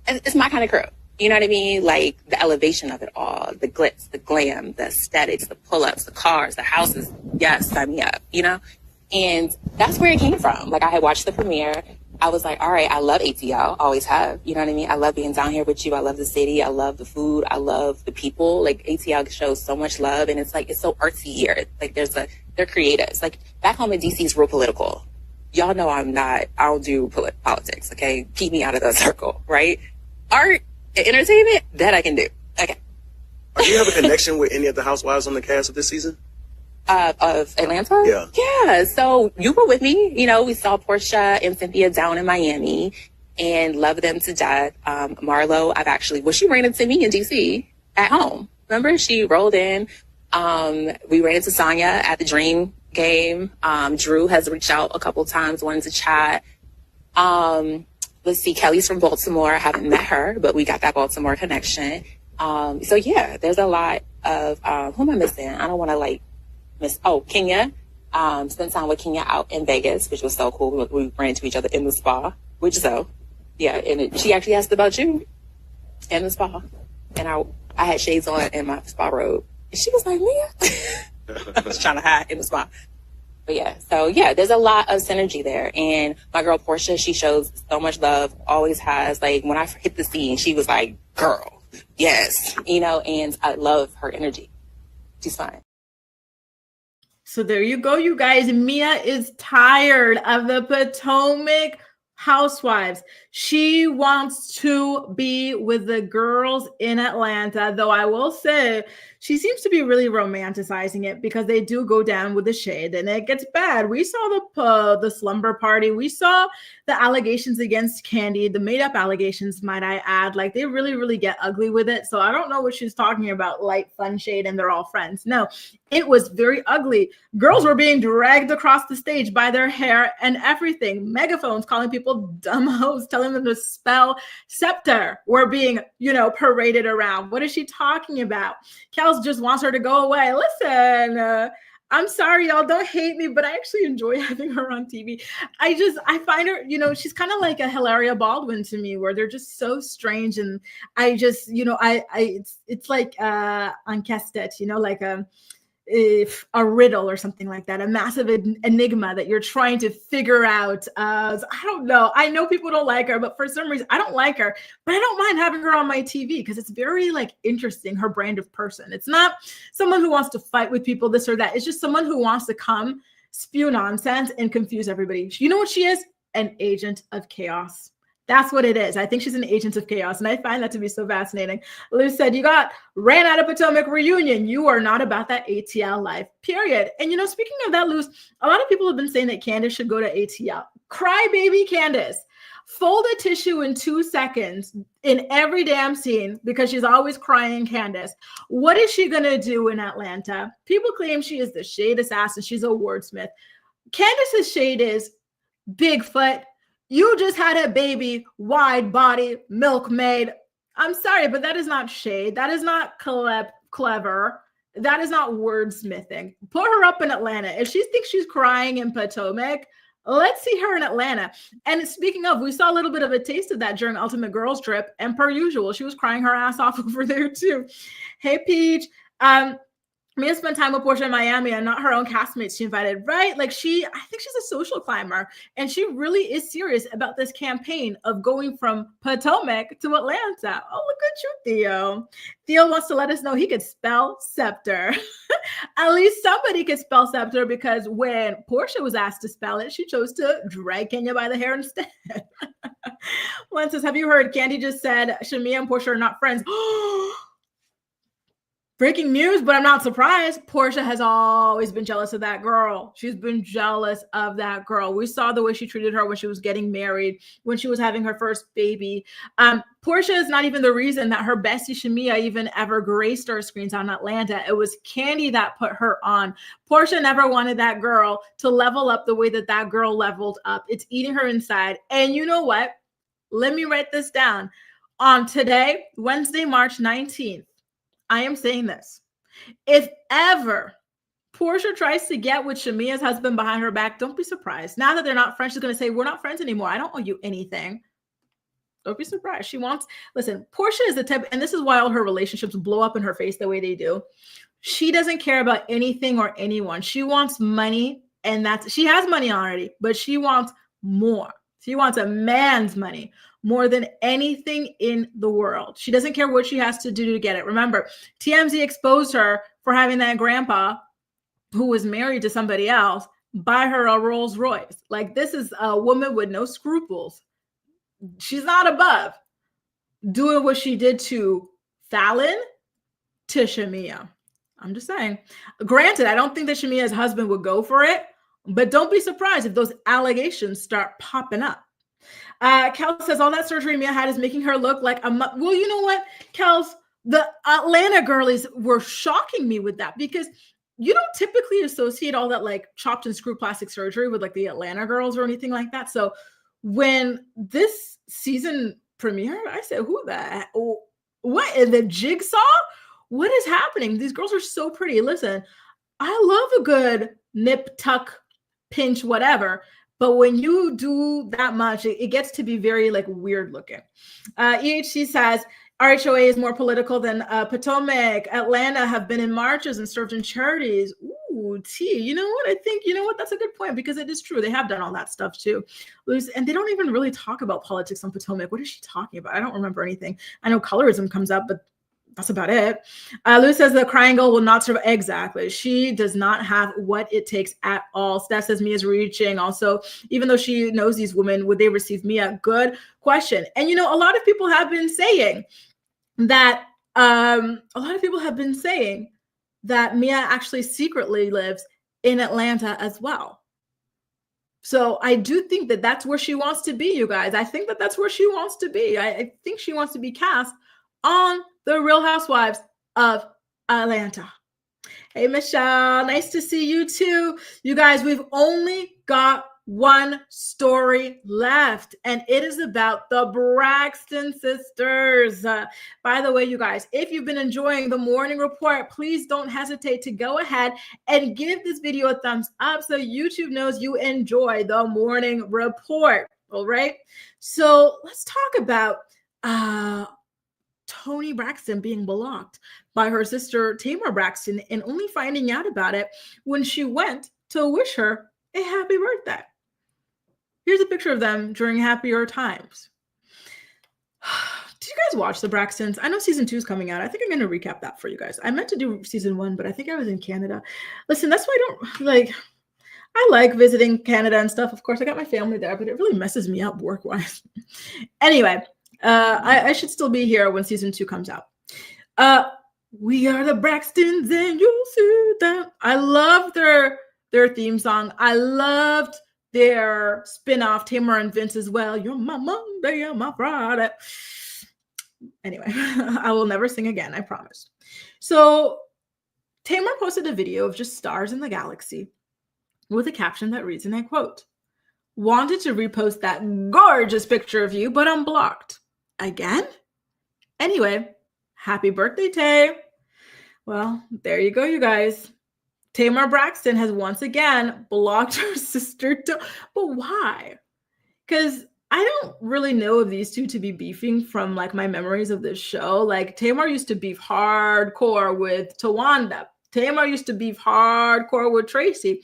it's my kind of crew. You know what I mean? Like the elevation of it all, the glitz, the glam, the aesthetics, the pull-ups, the cars, the houses. Yes, sign me up, you know? And that's where it came from. Like I had watched the premiere I was like, all right, I love ATL, always have. You know what I mean? I love being down here with you. I love the city. I love the food. I love the people. Like ATL shows so much love, and it's like, it's so artsy here. Like they're creatives. Like back home in DC is real political. Y'all know I don't do politics, okay? Keep me out of the circle, right? Art and entertainment, that I can do. Okay. Do you have a connection with any of the housewives on the cast of this season? Of Atlanta? Yeah. Yeah. So you were with me. You know, we saw Portia and Cynthia down in Miami and loved them to death. Marlo, she ran into me in DC at home. Remember? She rolled in. We ran into Sonya at the Dream game. Drew has reached out a couple times, wanted to chat. Let's see, Kelly's from Baltimore. I haven't met her, but we got that Baltimore connection. So yeah, there's a lot of, who am I missing? I don't want to Kenya. Spent time with Kenya out in Vegas, which was so cool. We ran into each other in the spa, she actually asked about you in the spa. And I had shades on in my spa robe. And she was like, Mia. I was trying to hide in the spa. But yeah, there's a lot of synergy there. And my girl Portia, she shows so much love, always has. Like when I hit the scene, she was like, girl, yes, and I love her energy. She's fine. So there you go, you guys. Mia is tired of the Potomac housewives. She wants to be with the girls in Atlanta, though I will say she seems to be really romanticizing it because they do go down with the shade and it gets bad. We saw the slumber party. We saw the allegations against Kandi, the made up allegations, might I add. Like they really, really get ugly with it. So I don't know what she's talking about, light, fun shade, and they're all friends. No, it was very ugly. Girls were being dragged across the stage by their hair and everything. Megaphones calling people dumb hoes, telling them to spell scepter, were being, paraded around. What is she talking about? Kels just wants her to go away. Listen, I'm sorry, y'all, don't hate me, but I actually enjoy having her on TV. I find her, she's kind of like a Hilaria Baldwin to me, where they're just so strange. And I just, it's like uncasted, like a riddle or something like that, a massive enigma that you're trying to figure out. I don't know. I know people don't like her, but for some reason I don't like her, but I don't mind having her on my TV because it's very interesting, her brand of person. It's not someone who wants to fight with people, this or that. It's just someone who wants to come spew nonsense and confuse everybody. You know what she is? An agent of chaos. That's what it is. I think she's an agent of chaos. And I find that to be so fascinating. Lou said, you got ran out of Potomac reunion. You are not about that ATL life, period. And, speaking of that, Lou, a lot of people have been saying that Candace should go to ATL. Crybaby Candace. Fold a tissue in 2 seconds in every damn scene because she's always crying Candace. What is she going to do in Atlanta? People claim she is the shade assassin. She's a wordsmith. Candace's shade is Bigfoot. You just had a baby, wide body, milkmaid. I'm sorry, but that is not shade. That is not clever. That is not wordsmithing. Put her up in Atlanta. If she thinks she's crying in Potomac, let's see her in Atlanta. And speaking of, we saw a little bit of a taste of that during Ultimate Girls Trip. And per usual, she was crying her ass off over there too. Hey, Peach. Mia spent time with Portia in Miami and not her own castmates she invited, right? I think she's a social climber and she really is serious about this campaign of going from Potomac to Atlanta. Oh, look at you, Theo. Theo wants to let us know he could spell scepter. At least somebody could spell scepter because when Portia was asked to spell it, she chose to drag Kenya by the hair instead. Len says, have you heard Kandi just said Shamia and Portia are not friends? Breaking news, but I'm not surprised. Portia has always been jealous of that girl. She's been jealous of that girl. We saw the way she treated her when she was getting married, when she was having her first baby. Portia is not even the reason that her bestie Shamia even ever graced our screens on Atlanta. It was Kandi that put her on. Portia never wanted that girl to level up the way that that girl leveled up. It's eating her inside. And you know what? Let me write this down. On today, Wednesday, March 19th, I am saying this. If ever Portia tries to get with Shamia's husband behind her back, don't be surprised. Now that they're not friends, she's going to say, we're not friends anymore. I don't owe you anything. Don't be surprised. Listen, Portia is the type, and this is why all her relationships blow up in her face the way they do. She doesn't care about anything or anyone. She wants money, and she has money already, but she wants more. She wants a man's money more than anything in the world. She doesn't care what she has to do to get it. Remember, TMZ exposed her for having that grandpa who was married to somebody else buy her a Rolls Royce. Like, this is a woman with no scruples. She's not above doing what she did to Fallon, to Shamia. I'm just saying. Granted, I don't think that Shamia's husband would go for it, but don't be surprised if those allegations start popping up. Kel says all that surgery Mia had is making her look like a well, you know what, Kels, the Atlanta girlies were shocking me with that, because you don't typically associate all that like chopped and screw plastic surgery with like the Atlanta girls or anything like that. So when this season premiered, I said, who the, what in the jigsaw? What is happening? These girls are so pretty. Listen, I love a good nip, tuck, pinch, whatever. But when you do that much, it gets to be very like weird looking. EHC says, RHOA is more political than Potomac. Atlanta have been in marches and served in charities. Ooh, T. You know what? I think, you know what? That's a good point, because it is true. They have done all that stuff too. And they don't even really talk about politics on Potomac. What is she talking about? I don't remember anything. I know colorism comes up, but that's about it. Lou says the crying girl will not survive. Exactly. She does not have what it takes at all. Steph says Mia's reaching. Also, even though she knows these women, would they receive Mia? Good question. And, you know, a lot of people have been saying that Mia actually secretly lives in Atlanta as well. So I do think that that's where she wants to be, you guys. I think that that's where she wants to be. I think she wants to be cast on The Real Housewives of Atlanta. Hey, Michelle, nice to see you too. You guys, we've only got one story left, and it is about the Braxton sisters. By the way, you guys, if you've been enjoying the morning report, please don't hesitate to go ahead and give this video a thumbs up so YouTube knows you enjoy the morning report. All right. So let's talk about Toni Braxton being blocked by her sister Tamar Braxton, and only finding out about it when she went to wish her a happy birthday. Here's a picture of them during happier times. Did you guys watch the Braxtons? I know season 2 is coming out. I think I'm going to recap that for you guys. I meant to do season 1, but I think I was in Canada. Listen, that's why I like visiting Canada and stuff. Of course, I got my family there, but it really messes me up work-wise. Anyway, I should still be here when season 2 comes out. We are the Braxtons and you'll see them. I love their theme song. I loved their spinoff, Tamar and Vince, as well. You're my Monday, you're my Friday. Anyway, I will never sing again, I promise. So Tamar posted a video of just stars in the galaxy with a caption that reads, and I quote, "Wanted to repost that gorgeous picture of you, but I'm blocked. Again? Anyway, happy birthday, Tay." Well, there you go, you guys. Tamar Braxton has once again blocked her sister. But why? Because I don't really know of these two to be beefing from like my memories of this show. Like Tamar used to beef hardcore with Tawanda. Tamar used to beef hardcore with Tracy.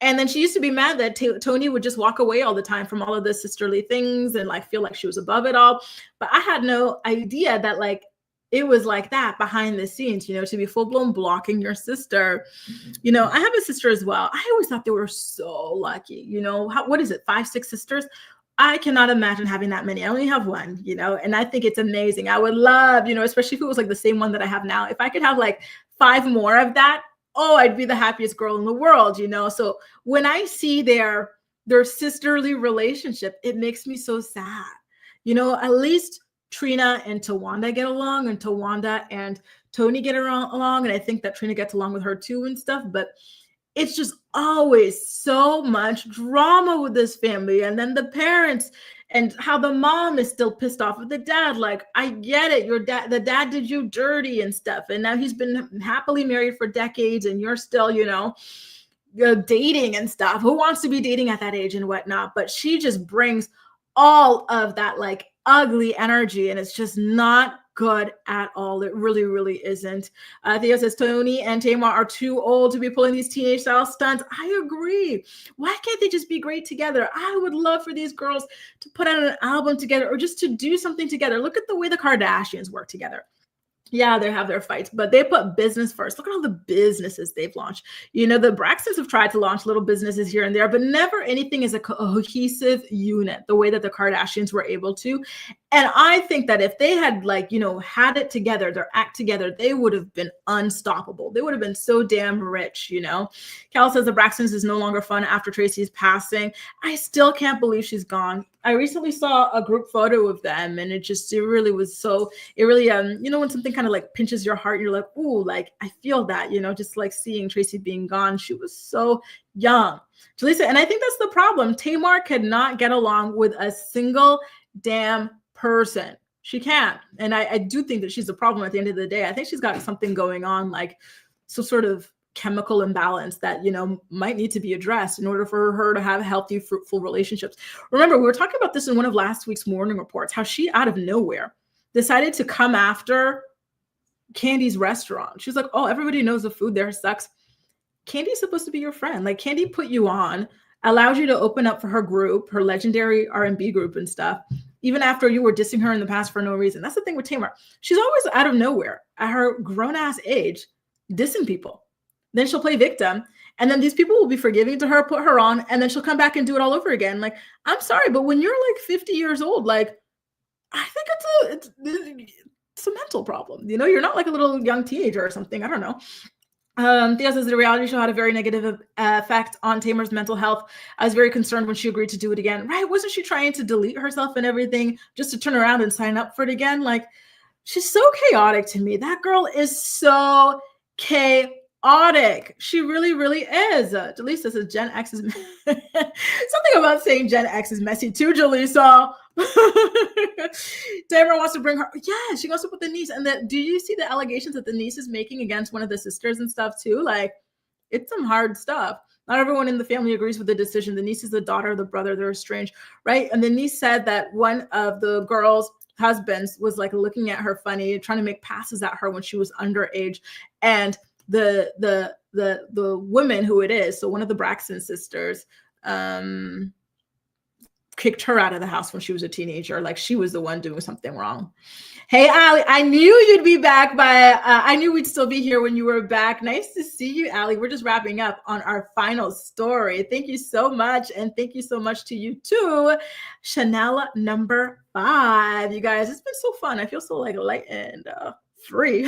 And then she used to be mad that Toni would just walk away all the time from all of the sisterly things and like feel like she was above it all. But I had no idea that like it was like that behind the scenes, you know, to be full-blown blocking your sister. You know, I have a sister as well. I always thought they were so lucky, you know, what is it, 5, 6 sisters? I cannot imagine having that many. I only have one, you know, and I think it's amazing. I would love, you know, especially if it was like the same one that I have now. If I could have like 5 more of that, oh, I'd be the happiest girl in the world, you know? So when I see their sisterly relationship, it makes me so sad. You know, at least Trina and Tawanda get along, and Tawanda and Toni get along. And I think that Trina gets along with her too and stuff, but it's just always so much drama with this family. And then the parents and how the mom is still pissed off with the dad. Like, I get it. The dad did you dirty and stuff. And now he's been happily married for decades and you're still, you know, dating and stuff. Who wants to be dating at that age and whatnot? But she just brings all of that like ugly energy, and it's just not good at all. It really, really isn't. Theo says Tony and Tamar are too old to be pulling these teenage style stunts. I agree. Why can't they just be great together? I would love for these girls to put out an album together or just to do something together. Look at the way the Kardashians work together. Yeah, they have their fights, but they put business first. Look at all the businesses they've launched. You know, the Braxtons have tried to launch little businesses here and there, but never anything as a cohesive unit, the way that the Kardashians were able to. And I think that if they had, like, you know, had it together, their act together, they would have been unstoppable. They would have been so damn rich, you know. Cal says the Braxtons is no longer fun after Tracy's passing. I still can't believe she's gone. I recently saw a group photo of them, and it really was so, it really, you know, when something kind of like pinches your heart, you're like, ooh, like, I feel that, you know, just like seeing Tracy being gone. She was so young. Jaleesa, and I think that's the problem. Tamar could not get along with a single damn person. She can't. And I do think that she's the problem at the end of the day. I think she's got something going on, like some sort of chemical imbalance that, you know, might need to be addressed in order for her to have healthy, fruitful relationships. Remember, we were talking about this in one of last week's morning reports, how she out of nowhere decided to come after Candy's restaurant. She was like, oh, everybody knows the food there sucks. Candy's supposed to be your friend. Like, Candy put you on, allowed you to open up for her group, her legendary R&B group and stuff, even after you were dissing her in the past for no reason. That's the thing with Tamar. She's always out of nowhere at her grown-ass age dissing people. Then she'll play victim, and then these people will be forgiving to her, put her on, and then she'll come back and do it all over again. Like, I'm sorry, but when you're like 50 years old, like, I think it's a mental problem. You know, you're not like a little young teenager or something. I don't know. Thea says the reality show had a very negative effect on Tamar's mental health. I was very concerned when she agreed to do it again. Right? Wasn't she trying to delete herself and everything just to turn around and sign up for it again? Like, she's so chaotic to me. That girl is so chaotic. She really, really is. Jaleesa says Gen X is something about saying Gen X is messy too, Jaleesa. Tamara wants to bring her. Yeah, she wants to put the niece. And do you see the allegations that the niece is making against one of the sisters and stuff too? Like, it's some hard stuff. Not everyone in the family agrees with the decision. The niece is the daughter, the brother, they're estranged, right? And the niece said that one of the girls' husbands was like looking at her funny, trying to make passes at her when she was underage. And the woman who it is, so one of the Braxton sisters, kicked her out of the house when she was a teenager. Like, she was the one doing something wrong. Hey, Allie, I knew you'd be back I knew we'd still be here when you were back. Nice to see you, Allie. We're just wrapping up on our final story. Thank you so much. And thank you so much to you too. Chanel number 5. You guys, it's been so fun. I feel so like light and free.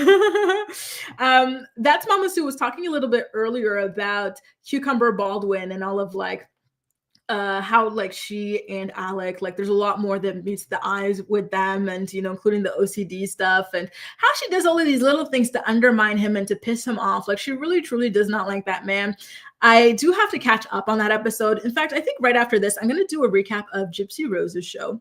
That's Mama Sue was talking a little bit earlier about Cucumber Baldwin and all of like how like she and Alec, like there's a lot more that meets the eyes with them, and you know, including the OCD stuff, and how she does all of these little things to undermine him and to piss him off. Like, she really truly does not like that man. I do have to catch up on that episode. In fact, I think right after this, I'm going to do a recap of Gypsy Rose's show.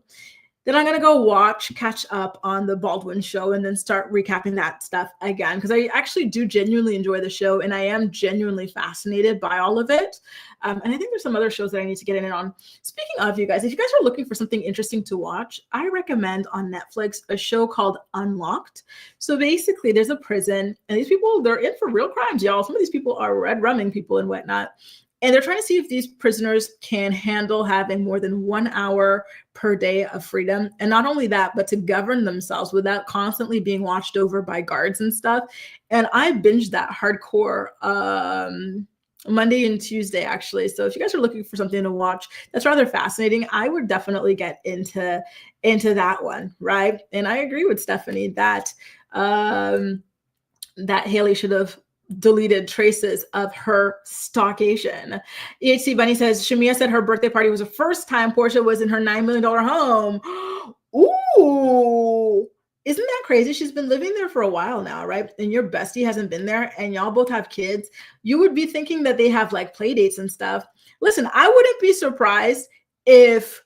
Then I'm going to go catch up on the Baldwin show, and then start recapping that stuff again. Because I actually do genuinely enjoy the show, and I am genuinely fascinated by all of it. And I think there's some other shows that I need to get in on. Speaking of, you guys, if you guys are looking for something interesting to watch, I recommend on Netflix a show called Unlocked. So basically, there's a prison, and these people, they're in for real crimes, y'all. Some of these people are red rumming people and whatnot. And they're trying to see if these prisoners can handle having more than 1 hour per day of freedom. And not only that, but to govern themselves without constantly being watched over by guards and stuff. And I binged that hardcore Monday and Tuesday, actually. So if you guys are looking for something to watch that's rather fascinating, I would definitely get into that one, right? And I agree with Stephanie that that Hailey should have deleted traces of her stalkation. EHC Bunny says Shamia said her birthday party was the first time Portia was in her $9 million home. Ooh, isn't that crazy? She's been living there for a while now, right? And your bestie hasn't been there, and y'all both have kids. You would be thinking that they have like play dates and stuff. Listen, I wouldn't be surprised if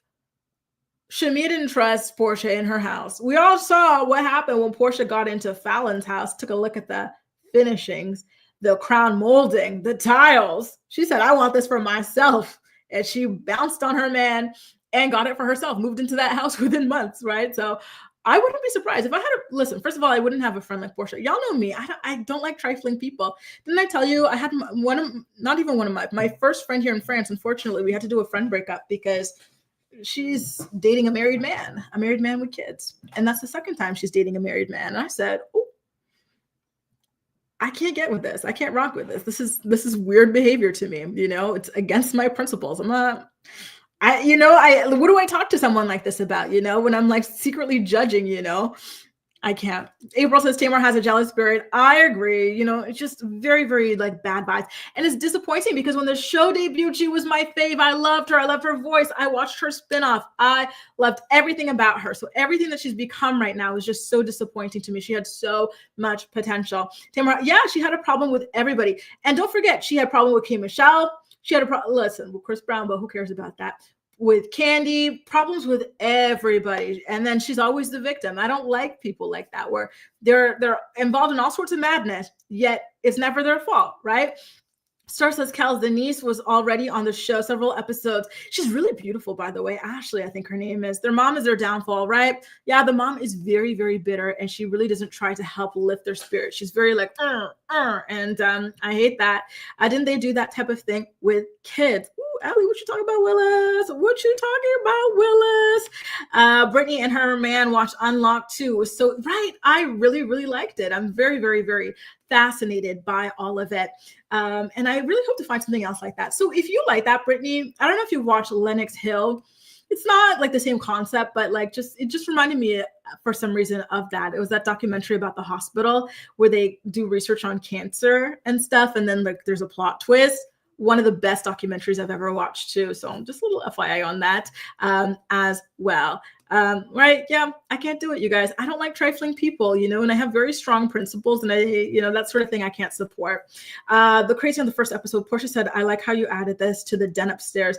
Shamia didn't trust Portia in her house. We all saw what happened when Portia got into Fallon's house, took a look at the finishings, the crown molding, the tiles. She said, I want this for myself. And she bounced on her man and got it for herself, moved into that house within months, right? So I wouldn't be surprised if I had listen, first of all, I wouldn't have a friend like Portia. Y'all know me. I don't like trifling people. Didn't I tell you I had not even one of my first friend here in France. Unfortunately, we had to do a friend breakup because she's dating a married man with kids. And that's the second time she's dating a married man. And I said, oh, I can't get with this. I can't rock with this. This is weird behavior to me. You know, it's against my principles. What do I talk to someone like this about, you know, when I'm like secretly judging, you know? I can't. April says Tamar has a jealous spirit. I agree. You know, it's just very, very like bad vibes. And it's disappointing because when the show debuted, she was my fave. I loved her. I loved her voice. I watched her spinoff. I loved everything about her. So everything that she's become right now is just so disappointing to me. She had so much potential. Tamar, yeah, she had a problem with everybody. And don't forget, she had a problem with K. Michelle. She had a problem, listen, with Chris Brown, but who cares about that? With Candy, problems with everybody. And then she's always the victim. I don't like people like that, where they're involved in all sorts of madness, yet it's never their fault, right? Star says Cal's the niece was already on the show several episodes. She's really beautiful, by the way. Ashley, I think her name is. Their mom is their downfall, right? Yeah, the mom is very, very bitter, and she really doesn't try to help lift their spirit. She's very like, and I hate that. Didn't they do that type of thing with kids? Ooh, Allie, what you talking about, Willis? What you talking about, Willis? Brittany and her man watched Unlocked too. So, right, I really, really liked it. I'm very, very, very fascinated by all of it. And I really hope to find something else like that. So if you like that, Brittany, I don't know if you watched Lenox Hill. It's not like the same concept, but like it just reminded me for some reason of that. It was that documentary about the hospital where they do research on cancer and stuff. And then like there's a plot twist. One of the best documentaries I've ever watched too. So just a little FYI on that as well. Right. Yeah, I can't do it, you guys. I don't like trifling people, you know, and I have very strong principles and that sort of thing I can't support. The crazy on the first episode, Portia said, I like how you added this to the den upstairs.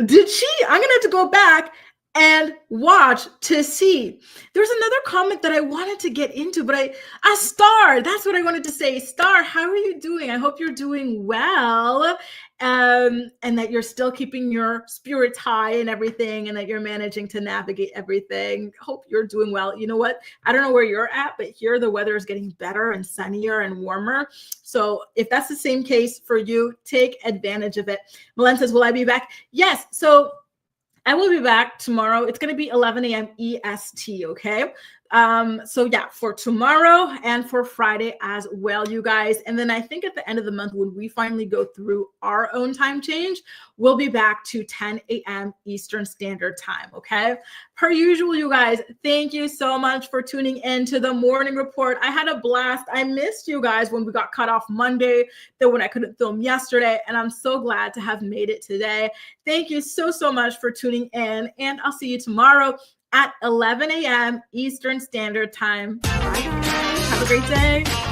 Did she? I'm going to have to go back and watch to see. There's another comment that I wanted to get into, but Star, that's what I wanted to say. Star, how are you doing? I hope you're doing well, and that you're still keeping your spirits high and everything, and that you're managing to navigate everything. Hope you're doing well. You know what? I don't know where you're at, but here the weather is getting better and sunnier and warmer. So if that's the same case for you, take advantage of it. Melen says, will I be back? Yes. So I will be back tomorrow. It's going to be 11 a.m. EST, okay? So yeah, for tomorrow and for Friday as well, you guys. And then I think at the end of the month, when we finally go through our own time change, we'll be back to 10 a.m. Eastern Standard Time, okay? Per usual, you guys, thank you so much for tuning in to the Morning Report. I had a blast. I missed you guys when we got cut off Monday, then when I couldn't film yesterday, and I'm so glad to have made it today. Thank you so, so much for tuning in, and I'll see you tomorrow at 11 a.m. Eastern Standard Time. Bye, guys. Have a great day.